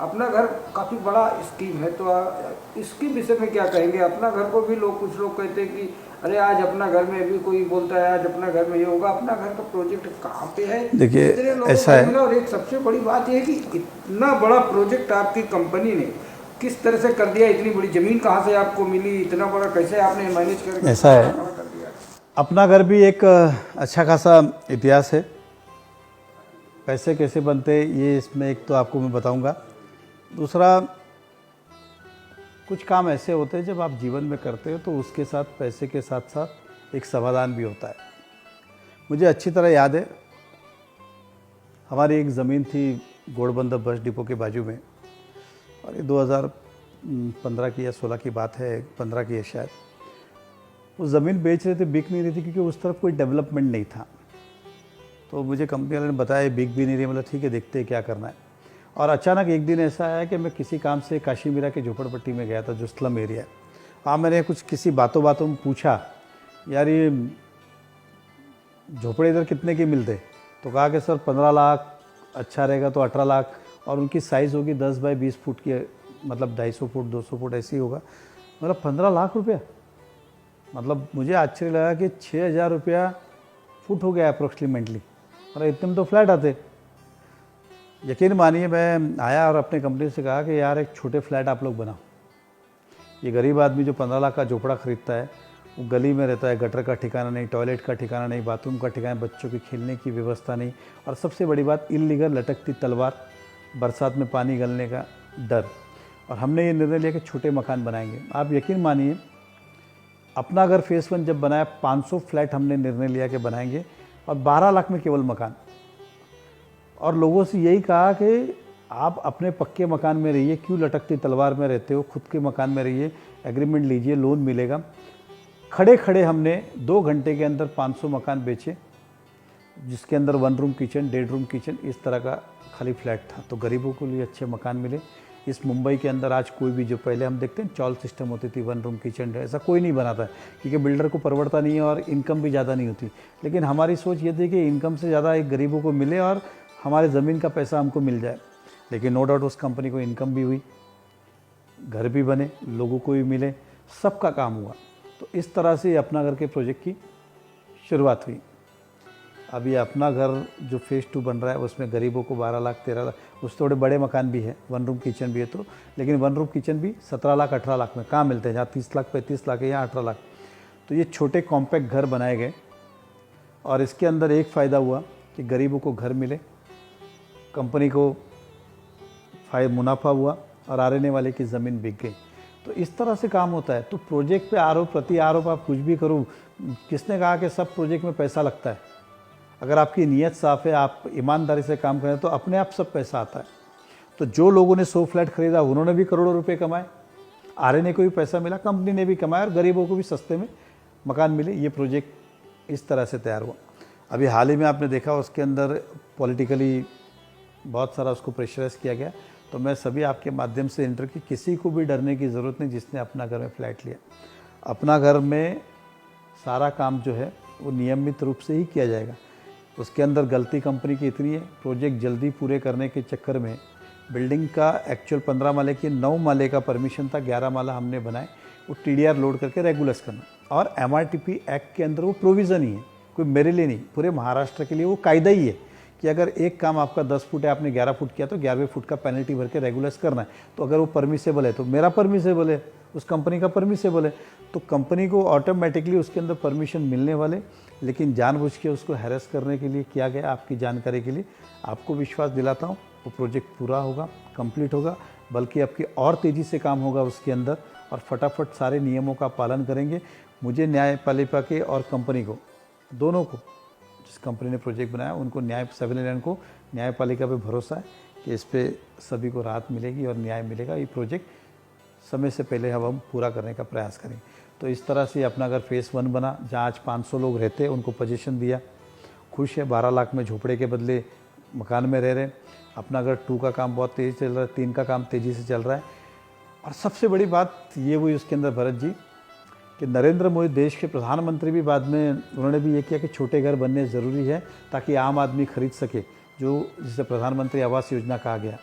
S1: अपना घर काफ़ी बड़ा स्कीम है, तो इसके विषय में क्या कहेंगे? अपना घर को भी लोग, कुछ लोग कहते हैं कि अरे आज अपना घर में भी कोई बोलता है आज अपना घर में ये होगा। अपना घर का प्रोजेक्ट कहाँ पे है?
S2: देखिए ऐसा है,
S1: और एक सबसे बड़ी बात यह है कि इतना बड़ा प्रोजेक्ट आपकी कंपनी ने किस तरह से कर दिया? इतनी बड़ी ज़मीन कहाँ से आपको मिली? इतना बड़ा कैसे आपने मैनेज करके
S2: ऐसा है,
S1: कर दिया?
S2: अपना घर भी एक अच्छा खासा इतिहास है। पैसे कैसे बनते ये इसमें एक तो आपको मैं बताऊंगा। दूसरा, कुछ काम ऐसे होते हैं जब आप जीवन में करते हो तो उसके साथ पैसे के साथ साथ एक समाधान भी होता है। मुझे अच्छी तरह याद है, हमारी एक ज़मीन थी घोड़बंदर बस डिपो के बाजू में, और ये 2015 की या 16 की बात है, 15 की है शायद। वो ज़मीन बेच रहे थे, बिक नहीं रही थी क्योंकि उस तरफ कोई डेवलपमेंट नहीं था। तो मुझे कंपनी वाले ने बताया बिक भी नहीं रही, मतलब ठीक है देखते हैं क्या करना है। और अचानक एक दिन ऐसा आया कि मैं किसी काम से काशी मीरा के झोपड़पट्टी में गया था, जो स्लम एरिया है। वहाँ मैंने कुछ किसी बातों बातों में पूछा, यार ये झोपड़े इधर कितने के मिलते? तो कहा कि सर 15 लाख, अच्छा रहेगा तो 18 लाख, और उनकी साइज़ होगी 10 बाई 20 फुट की, मतलब 250 फुट 200 फुट ऐसी होगा। मतलब 15 लाख रुपया, मतलब मुझे आश्चर्य लगा कि 6,000 रुपया फुट हो गया अप्रोक्सीमेटली, मतलब इतने में तो फ्लैट आते। यकीन मानिए, मैं आया और अपने कंपनी से कहा कि यार एक छोटे फ्लैट आप लोग बनाओ। ये गरीब आदमी जो 15 लाख का झोपड़ा खरीदता है, वो गली में रहता है, गटर का ठिकाना नहीं, टॉयलेट का ठिकाना नहीं, बाथरूम का ठिकाना, बच्चों की खेलने की व्यवस्था नहीं, और सबसे बड़ी बात इल्लीगल लटकती तलवार, बरसात में पानी गलने का डर। और हमने ये निर्णय लिया कि छोटे मकान बनाएंगे। आप यकीन मानिए, अपना घर फेज़ 1 जब बनाया, 500 फ्लैट हमने निर्णय लिया कि बनाएंगे। और 12 लाख में केवल मकान। और लोगों से यही कहा कि आप अपने पक्के मकान में रहिए, क्यों लटकती तलवार में रहते हो, खुद के मकान में रहिए, एग्रीमेंट लीजिए, लोन मिलेगा। खड़े खड़े हमने 2 घंटे के अंदर 500 मकान बेचे, जिसके अंदर 1 रूम किचन, 1.5 रूम किचन इस तरह का खाली फ्लैट था। तो गरीबों के लिए अच्छे मकान मिले। इस मुंबई के अंदर आज कोई भी, जो पहले हम देखते हैं चॉल सिस्टम होती थी, 1 रूम किचन, ऐसा कोई नहीं बनाता है, क्योंकि बिल्डर को परवड़ता नहीं है और इनकम भी ज़्यादा नहीं होती। लेकिन हमारी सोच ये थी कि इनकम से ज़्यादा एक गरीबों को मिले और हमारे ज़मीन का पैसा हमको मिल जाए। लेकिन नो डाउट उस कंपनी को इनकम भी हुई, घर भी बने, लोगों को भी मिले, सबका काम हुआ। तो इस तरह से अपना घर के प्रोजेक्ट की शुरुआत हुई। अभी अपना घर जो फेज़ 2 बन रहा है उसमें गरीबों को 12 लाख 13 लाख, उस थोड़े बड़े मकान भी है, 1 रूम किचन भी है तो, लेकिन 1 रूम किचन भी 17 लाख 18 लाख में कहाँ मिलते हैं, जहाँ 30 लाख 35 लाख है, यहाँ 18 लाख। तो ये छोटे कॉम्पैक्ट घर बनाए गए और इसके अंदर एक फ़ायदा हुआ कि गरीबों को घर मिले, कंपनी को मुनाफा हुआ और आरएनए वाले की ज़मीन बिक गई। तो इस तरह से काम होता है। तो प्रोजेक्ट पे आरोप प्रति आरोप आप कुछ भी करो, किसने कहा कि सब प्रोजेक्ट में पैसा लगता है? अगर आपकी नीयत साफ़ है, आप ईमानदारी से काम करें तो अपने आप सब पैसा आता है। तो जो लोगों ने 100 फ्लैट खरीदा उन्होंने भी करोड़ों रुपए कमाए, आरएनए को भी पैसा मिला, कंपनी ने भी कमाया और गरीबों को भी सस्ते में मकान मिले। ये प्रोजेक्ट इस तरह से तैयार हुआ। अभी हाल ही में आपने देखा उसके अंदर पॉलिटिकली बहुत सारा उसको प्रेशराइज किया गया। तो मैं सभी आपके माध्यम से इंटर की, किसी को भी डरने की ज़रूरत नहीं जिसने अपना घर में फ्लैट लिया। अपना घर में सारा काम जो है वो नियमित रूप से ही किया जाएगा। उसके अंदर गलती कंपनी की इतनी है, प्रोजेक्ट जल्दी पूरे करने के चक्कर में बिल्डिंग का एक्चुअल 15 माले की 9 माले का परमिशन था, 11 माला हमने बनाए, वो टीडीआर लोड करके रेगुलस करना। और एमआरटीपी एक्ट के अंदर वो प्रोविज़न ही है, कोई मेरे लिए नहीं, पूरे महाराष्ट्र के लिए वो कायदा ही है कि अगर एक काम आपका 10 फुट है, आपने 11 फुट किया तो 11वें फुट का पेनल्टी भर के रेगुलस करना है। तो अगर वो परमिसेबल है तो मेरा परमिसेबल है, उस कंपनी का परमिसेबल है, तो कंपनी को ऑटोमेटिकली उसके अंदर परमिशन मिलने वाले। लेकिन जानबूझ के उसको हैरेस करने के लिए किया गया। आपकी जानकारी के लिए आपको विश्वास दिलाता हूँ, वो प्रोजेक्ट पूरा होगा, कंप्लीट होगा, बल्कि आपकी और तेज़ी से काम होगा उसके अंदर और फटाफट सारे नियमों का पालन करेंगे। मुझे न्यायपालिका के और कंपनी को, दोनों को, जिस कंपनी ने प्रोजेक्ट बनाया उनको, सिविल लाइन को न्यायपालिका पे भरोसा है कि इस पे सभी को राहत मिलेगी और न्याय मिलेगा। ये प्रोजेक्ट समय से पहले हम पूरा करने का प्रयास करेंगे। तो इस तरह से अपना अगर फेज़ 1 बना, जहाँ आज 500 लोग रहते, उनको पोजीशन दिया, खुश है, 12 लाख में झोपड़े के बदले मकान में रह रहे। अपना अगर 2 का काम बहुत तेज़ी चल रहा है, 3 का काम तेज़ी से चल रहा है। और सबसे बड़ी बात ये हुई उसके अंदर भरत जी कि नरेंद्र मोदी देश के प्रधानमंत्री भी बाद में उन्होंने भी ये किया कि छोटे घर बनने ज़रूरी है ताकि आम आदमी खरीद सके, जो जिसे प्रधानमंत्री आवास योजना कहा गया।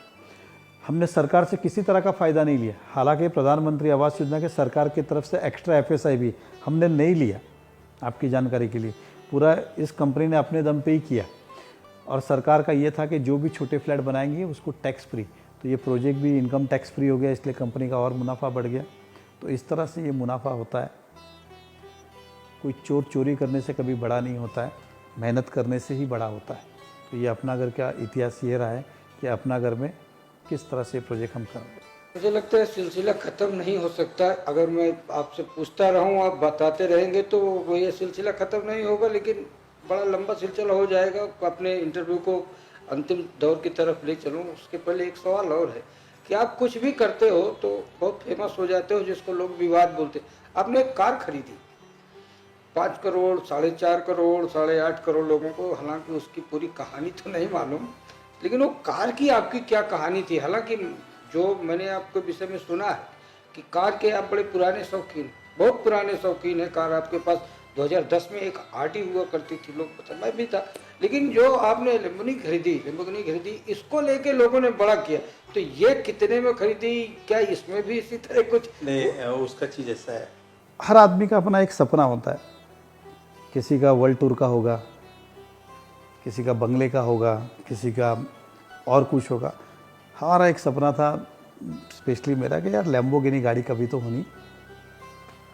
S2: हमने सरकार से किसी तरह का फ़ायदा नहीं लिया। हालांकि प्रधानमंत्री आवास योजना के सरकार की तरफ से एक्स्ट्रा एफएसआई भी हमने नहीं लिया, आपकी जानकारी के लिए। पूरा इस कंपनी ने अपने दम पे ही किया और सरकार का ये था कि जो भी छोटे फ्लैट बनाएंगे उसको टैक्स फ्री। तो ये प्रोजेक्ट भी इनकम टैक्स फ्री हो गया, इसलिए कंपनी का और मुनाफा बढ़ गया। तो इस तरह से ये मुनाफा होता है। कोई चोर चोरी करने से कभी बड़ा नहीं होता है, मेहनत करने से ही बड़ा होता है। तो ये अपना घर का इतिहास ये रहा है कि अपना घर में किस तरह से प्रोजेक्ट हम कर रहे हैं।
S1: मुझे लगता है सिलसिला खत्म नहीं हो सकता। अगर मैं आपसे पूछता रहूं, आप बताते रहेंगे तो वो ये सिलसिला खत्म नहीं होगा, लेकिन बड़ा लंबा सिलसिला हो जाएगा। अपने इंटरव्यू को अंतिम दौर की तरफ ले चलूँ उसके पहले एक सवाल और है कि आप कुछ भी करते हो तो बहुत फेमस हो जाते हो, जिसको लोग विवाद बोलते। आपने एक कार खरीदी 5 करोड़, 4.5 करोड़, 8.5 करोड़ लोगों को, हालांकि उसकी पूरी कहानी तो नहीं मालूम, लेकिन वो कार की आपकी क्या कहानी थी? हालांकि जो मैंने आपके विषय में सुना है कि कार के आप बड़े पुराने शौकीन, बहुत पुराने शौकीन है। कार आपके पास 2010 में एक आरटी हुआ करती थी, लोग पता, मैं भी था। लेकिन जो आपने लेम्बोर्गिनी खरीदी, इसको लेके लोगों ने बड़ा किया। तो ये कितने में खरीदी? क्या इसमें भी इसी तरह कुछ
S2: नहीं? उसका चीज़ ऐसा है, हर आदमी का अपना एक सपना होता है। किसी का वर्ल्ड टूर का होगा, किसी का बंगले का होगा, किसी का और कुछ होगा। हमारा एक सपना था, स्पेशली मेरा, कि यार लैम्बोर्गिनी गाड़ी कभी तो होनी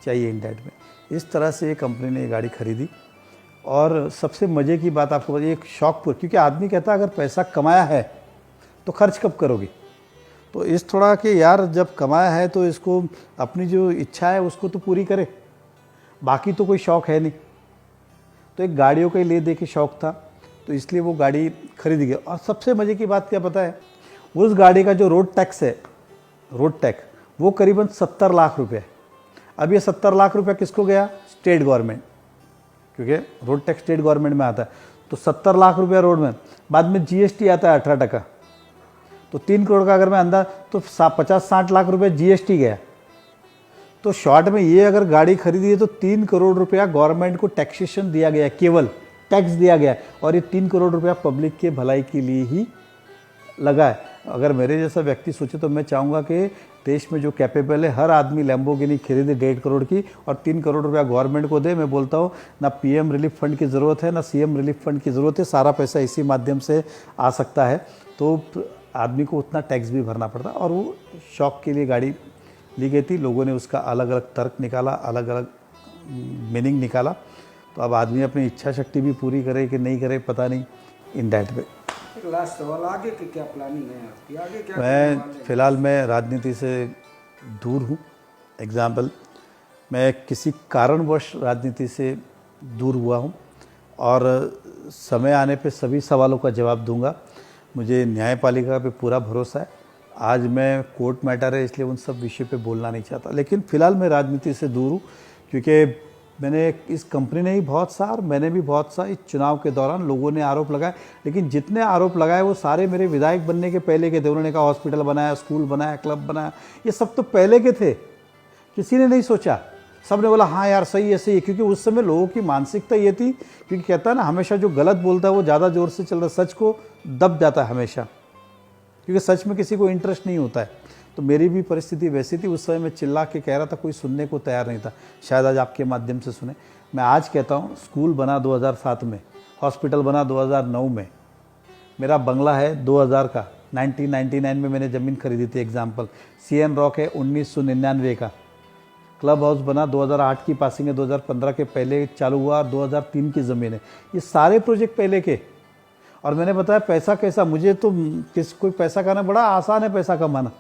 S2: चाहिए इंडिया में। इस तरह से ये कंपनी ने ये गाड़ी खरीदी। और सबसे मज़े की बात आपको बताइए, एक शौक पर, क्योंकि आदमी कहता है अगर पैसा कमाया है तो खर्च कब करोगे। तो इस थोड़ा कि यार जब कमाया है तो इसको, अपनी जो इच्छा है उसको तो पूरी करे, बाकी तो कोई शौक़ है नहीं। तो एक गाड़ियों का ही ले दे के शौक था, तो इसलिए वो गाड़ी खरीद गया। और सबसे मज़े की बात क्या पता है, उस गाड़ी का जो रोड टैक्स है, रोड टैक्स, वो करीबन 70 लाख रुपये है। अब ये 70 लाख रुपये किसको गया? स्टेट गवर्नमेंट, क्योंकि रोड टैक्स स्टेट गवर्नमेंट में आता है। तो 70 लाख रुपया रोड में, बाद में जीएसटी आता है 18%, तो 3 करोड़ का अगर मैं अंदाज, तो 50-60 लाख रुपये जीएसटी गया। तो शॉर्ट में ये अगर गाड़ी खरीदी है तो 3 करोड़ रुपया गवर्नमेंट को टैक्सेशन दिया गया, केवल टैक्स दिया गया, और ये 3 करोड़ रुपया पब्लिक के भलाई के लिए ही लगा है। अगर मेरे जैसा व्यक्ति सोचे तो मैं चाहूँगा कि देश में जो कैपेबल है हर आदमी लैम्बोर्गिनी खरीदे 1.5 करोड़ की और 3 करोड़ रुपया गवर्नमेंट को दे। मैं बोलता हूँ ना पीएम रिलीफ फंड की ज़रूरत है ना सीएम रिलीफ फंड की ज़रूरत है, सारा पैसा इसी माध्यम से आ सकता है। तो आदमी को उतना टैक्स भी भरना पड़ता। और वो शौक के लिए गाड़ी ली गई थी, लोगों ने उसका अलग अलग तर्क निकाला, अलग अलग मीनिंग निकाला। तो अब आदमी अपनी इच्छा शक्ति भी पूरी करे कि नहीं करे पता नहीं, इन दैट वे।
S1: एक लास्ट सवाल, आगे की क्या प्लानिंग है आपकी? आगे क्या करने
S2: मैं
S1: वाले हैं?
S2: फ़िलहाल मैं राजनीति से दूर हूँ। एग्ज़ाम्पल, मैं किसी कारणवश राजनीति से दूर हुआ हूँ और समय आने पे सभी सवालों का जवाब दूंगा। मुझे न्यायपालिका पे पूरा भरोसा है। आज मैं कोर्ट मैटर है इसलिए उन सब विषय पे बोलना नहीं चाहता, लेकिन फ़िलहाल मैं राजनीति से दूर हूँ, क्योंकि मैंने इस कंपनी ने ही बहुत सा और मैंने भी बहुत सा इस चुनाव के दौरान लोगों ने आरोप लगाए, लेकिन जितने आरोप लगाए वो सारे मेरे विधायक बनने के पहले के थे। उन्होंने कहा हॉस्पिटल बनाया, स्कूल बनाया, क्लब बनाया, ये सब तो पहले के थे, किसी ने नहीं सोचा। सब ने बोला हाँ यार सही है सही है, क्योंकि उस समय लोगों की मानसिकता ये थी, क्योंकि कहता है ना हमेशा जो गलत बोलता है वो ज़्यादा ज़ोर से चल रहा, सच को दब जाता है हमेशा, क्योंकि सच में किसी को इंटरेस्ट नहीं होता है। तो मेरी भी परिस्थिति वैसी थी। उस समय मैं चिल्ला के कह रहा था, कोई सुनने को तैयार नहीं था। शायद आज आपके माध्यम से सुने। मैं आज कहता हूँ, स्कूल बना 2007 में, हॉस्पिटल बना 2009 में, मेरा बंगला है 2000 का, 1999 में मैंने ज़मीन खरीदी थी। एग्जाम्पल, CN रॉक है 1999 का। क्लब हाउस बना 2008 की पासिंग है, 2015 के पहले चालू हुआ, 2003 की ज़मीन है। ये सारे प्रोजेक्ट पहले के। और मैंने बताया पैसा कैसा, मुझे तो कोई पैसा कमाना बड़ा आसान है, पैसा कमाना।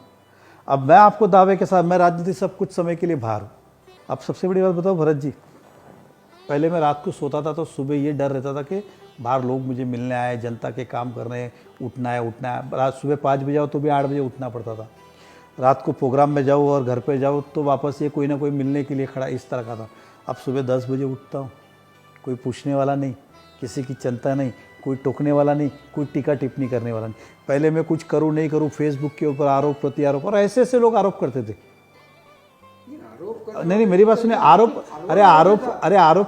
S2: अब मैं आपको दावे के साथ, मैं राजनीति सब कुछ समय के लिए बाहर हूँ। अब सबसे बड़ी बात बताओ भरत जी, पहले मैं रात को सोता था तो सुबह ये डर रहता था कि बाहर लोग मुझे मिलने आए, जनता के काम करने, उठना है। रात सुबह 5 बजे आओ तो भी 8 बजे उठना पड़ता था। रात को प्रोग्राम में जाओ और घर पे जाओ तो वापस ये कोई ना कोई मिलने के लिए खड़ा, इस तरह का था। अब सुबह 10 बजे उठता हूँ, कोई पूछने वाला नहीं, किसी की चिंता नहीं, कोई टोकने वाला नहीं, कोई टीका टिप्पणी करने वाला नहीं। पहले मैं कुछ करूँ नहीं करूँ, फेसबुक के ऊपर आरोप प्रति आरोप, और ऐसे ऐसे लोग आरोप करते थे। नहीं मेरी बात सुनिए, आरोप, अरे आरोप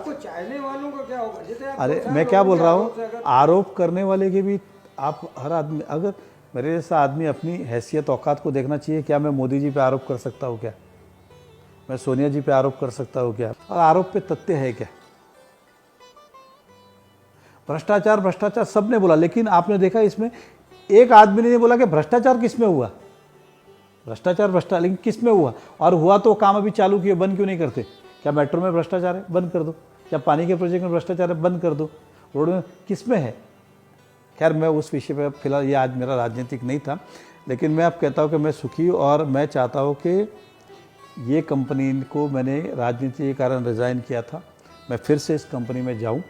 S1: तो चाहने वालों का क्या होगा? जैसे आप
S2: अरे
S1: 2
S2: मैं
S1: साल
S2: क्या
S1: हो
S2: बोल
S1: गए
S2: रहा
S1: आरोप से
S2: हूँ,
S1: अगर-
S2: आरोप करने वाले के भी आप हर आदमी, अगर मेरे जैसा आदमी अपनी हैसियत औकात को देखना चाहिए। क्या मैं मोदी जी पे आरोप कर सकता हूँ क्या? मैं सोनिया जी पे आरोप कर सकता हूँ क्या? और आरोप पे तथ्य है क्या? भ्रष्टाचार भ्रष्टाचार सबने बोला, लेकिन आपने देखा इसमें एक आदमी ने नहीं बोला कि भ्रष्टाचार किसमें हुआ। भ्रष्टाचार लेकिन किसमें हुआ, और हुआ तो काम अभी चालू किए, बंद क्यों नहीं करते? क्या मेट्रो में भ्रष्टाचार है? बंद कर दो। क्या पानी के प्रोजेक्ट में भ्रष्टाचार है? बंद कर दो। रोड में किसमें है? खैर मैं उस विषय पर फिलहाल, ये आज मेरा राजनीतिक नहीं था, लेकिन मैं अब कहता हूँ कि मैं सुखी हूँ और मैं चाहता हूँ कि ये कंपनी को मैंने राजनीति के कारण रिज़ाइन किया था, मैं फिर से इस कंपनी में जाऊँ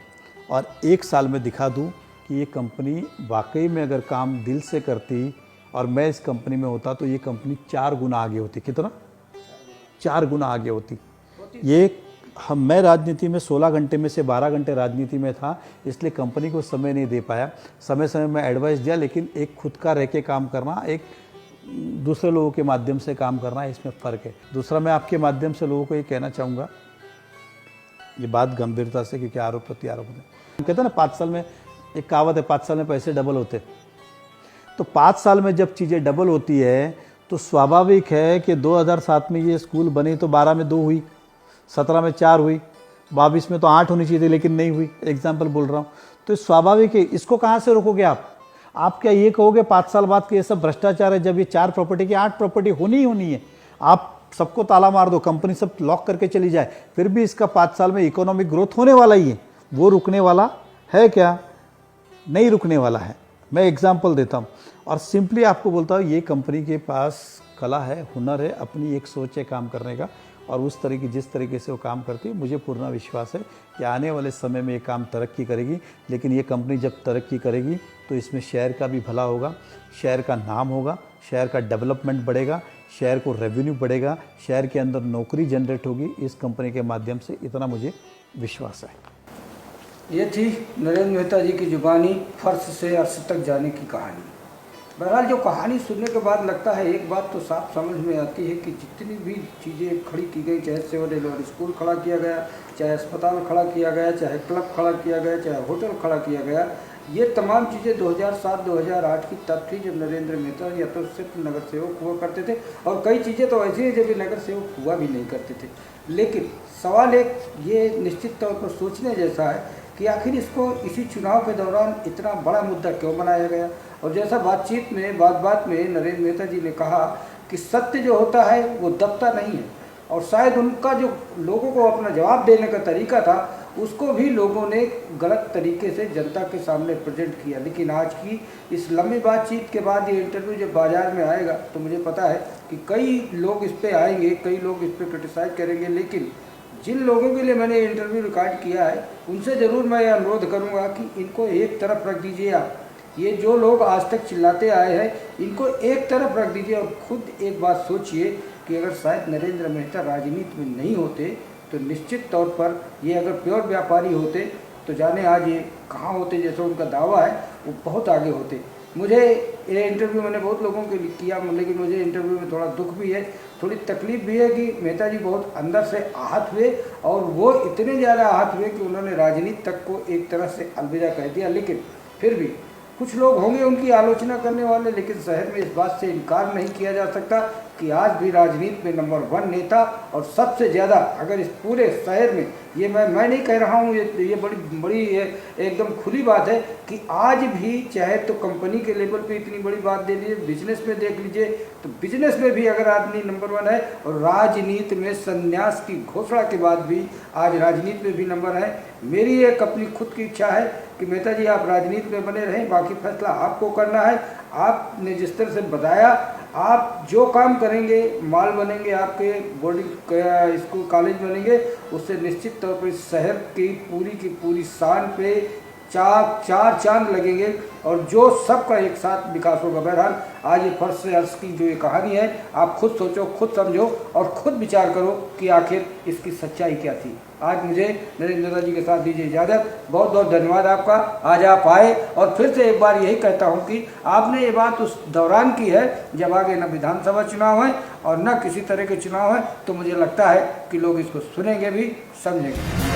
S2: और 1 साल में दिखा दूँ कि ये कंपनी वाकई में अगर काम दिल से करती और मैं इस कंपनी में होता तो ये कंपनी 4 गुना आगे होती। कितना? 4 गुना आगे होती। मैं राजनीति में 16 घंटे में से 12 घंटे राजनीति में था, इसलिए कंपनी को समय नहीं दे पाया। समय समय में एडवाइस दिया, लेकिन एक खुद का रह के काम करना, एक दूसरे लोगों के माध्यम से काम करना, इसमें फ़र्क है। दूसरा, मैं आपके माध्यम से लोगों को ये कहना चाहूँगा, ये बात गंभीरता से, क्योंकि आरोप प्रति आरोप होते हैं। कहते हैं ना 5 साल में, एक कहावत है 5 साल में पैसे डबल होते। तो 5 साल में जब चीज़ें डबल होती है तो स्वाभाविक है कि 2007 में ये स्कूल बनी तो 12 में 2 हुई, 17 में 4 हुई, 22 में तो 8 होनी चाहिए थी लेकिन नहीं हुई। एग्जाम्पल बोल रहा हूँ। तो स्वाभाविक है, इसको कहाँ से रोकोगे आप? आप क्या ये कहोगे 5 साल बाद कि ये सब भ्रष्टाचार है, जब ये 4 प्रॉपर्टी की 8 प्रॉपर्टी होनी ही होनी है? आप सबको ताला मार दो, कंपनी सब लॉक करके चली जाए, फिर भी इसका 5 साल में इकोनॉमिक ग्रोथ होने वाला ही है। वो रुकने वाला है क्या? नहीं रुकने वाला है। मैं एग्जाम्पल देता हूँ और सिंपली आपको बोलता हूँ, ये कंपनी के पास कला है, हुनर है, अपनी एक सोच है काम करने का, और उस तरीके जिस तरीके से वो काम करती है, मुझे पूर्ण विश्वास है कि आने वाले समय में ये काम तरक्की करेगी। लेकिन ये कंपनी जब तरक्की करेगी तो इसमें शहर का भी भला होगा, शहर का नाम होगा, शहर का डेवलपमेंट बढ़ेगा, शहर को रेवेन्यू बढ़ेगा, शहर के अंदर नौकरी जनरेट होगी इस कंपनी के माध्यम से, इतना मुझे विश्वास है।
S1: ये थी नरेंद्र मेहता जी की जुबानी फर्श से अर्श तक जाने की कहानी। बहरहाल जो कहानी सुनने के बाद लगता है एक बात तो साफ समझ में आती है कि जितनी भी चीज़ें खड़ी की गई, चाहे सेवन और स्कूल खड़ा किया गया, चाहे अस्पताल खड़ा किया गया, चाहे क्लब खड़ा किया गया, चाहे होटल खड़ा किया गया, ये तमाम चीज़ें 2007-2008 की तब थी जब नरेंद्र मेहता या तो सिर्फ नगर सेवक हुआ करते थे, और कई चीज़ें तो ऐसी हैं जब नगर सेवक हुआ भी नहीं करते थे। लेकिन सवाल एक ये निश्चित तौर पर सोचने जैसा है कि आखिर इसको इसी चुनाव के दौरान इतना बड़ा मुद्दा क्यों बनाया गया। और जैसा बातचीत में बात में नरेंद्र मेहता जी ने कहा कि सत्य जो होता है वो दबता नहीं है, और शायद उनका जो लोगों को अपना जवाब देने का तरीका था उसको भी लोगों ने गलत तरीके से जनता के सामने प्रेजेंट किया। लेकिन आज की इस लंबी बातचीत के बाद ये इंटरव्यू जब बाजार में आएगा तो मुझे पता है कि कई लोग इस पर आएंगे, कई लोग इस पर क्रिटिसाइज करेंगे, लेकिन जिन लोगों के लिए मैंने इंटरव्यू रिकॉर्ड किया है उनसे ज़रूर मैं ये अनुरोध करूँगा कि इनको एक तरफ रख दीजिए। आप ये जो लोग आज तक चिल्लाते आए हैं इनको एक तरफ रख दीजिए और खुद एक बात सोचिए कि अगर शायद नरेंद्र मेहता राजनीति में नहीं होते तो निश्चित तौर पर ये अगर प्योर व्यापारी होते तो जाने आज ये कहाँ होते, जैसा उनका दावा है वो बहुत आगे होते। मुझे ये इंटरव्यू मैंने बहुत लोगों के लिए किया, लेकिन मुझे इंटरव्यू में थोड़ा दुख भी है, थोड़ी तकलीफ भी है कि मेहता जी बहुत अंदर से आहत हुए, और वो इतने ज़्यादा आहत हुए कि उन्होंने राजनीति तक को एक तरह से अलविदा कह दिया। लेकिन फिर भी कुछ लोग होंगे उनकी आलोचना करने वाले, लेकिन शहर में इस बात से इनकार नहीं किया जा सकता कि आज भी राजनीति में नंबर 1 नेता, और सबसे ज़्यादा अगर इस पूरे शहर में, ये मैं नहीं कह रहा हूँ, ये बड़ी एकदम खुली बात है कि आज भी चाहे तो कंपनी के लेवल पे इतनी बड़ी बात दे लीजिए, बिजनेस में देख लीजिए तो बिजनेस में भी अगर आदमी नंबर 1 है, और राजनीति में संन्यास की घोषणा के बाद भी आज राजनीति में भी नंबर है। मेरी एक अपनी खुद की इच्छा है कि मेहता जी आप राजनीति में बने रहें, बाकी फैसला आपको करना है। आपने जिस तरह से बताया, आप जो काम करेंगे, माल बनेंगे, आपके बोर्डिंग स्कूल कॉलेज बनेंगे, उससे निश्चित तौर पर इस शहर की पूरी शान पे चार चांद लगेंगे, और जो सबका एक साथ विकास होगा। बहरहाल आज ये फर्श से अर्श की जो ये कहानी है, आप खुद सोचो, खुद समझो और खुद विचार करो कि आखिर इसकी सच्चाई क्या थी। आज मुझे नरेंद्र मेहता जी के साथ दीजिए इजाज़त। बहुत बहुत धन्यवाद आपका, आज आप आए, और फिर से एक बार यही कहता हूँ कि आपने ये बात उस दौरान की है जब आगे न विधानसभा चुनाव है और न किसी तरह के चुनाव है, तो मुझे लगता है कि लोग इसको सुनेंगे भी, समझेंगे।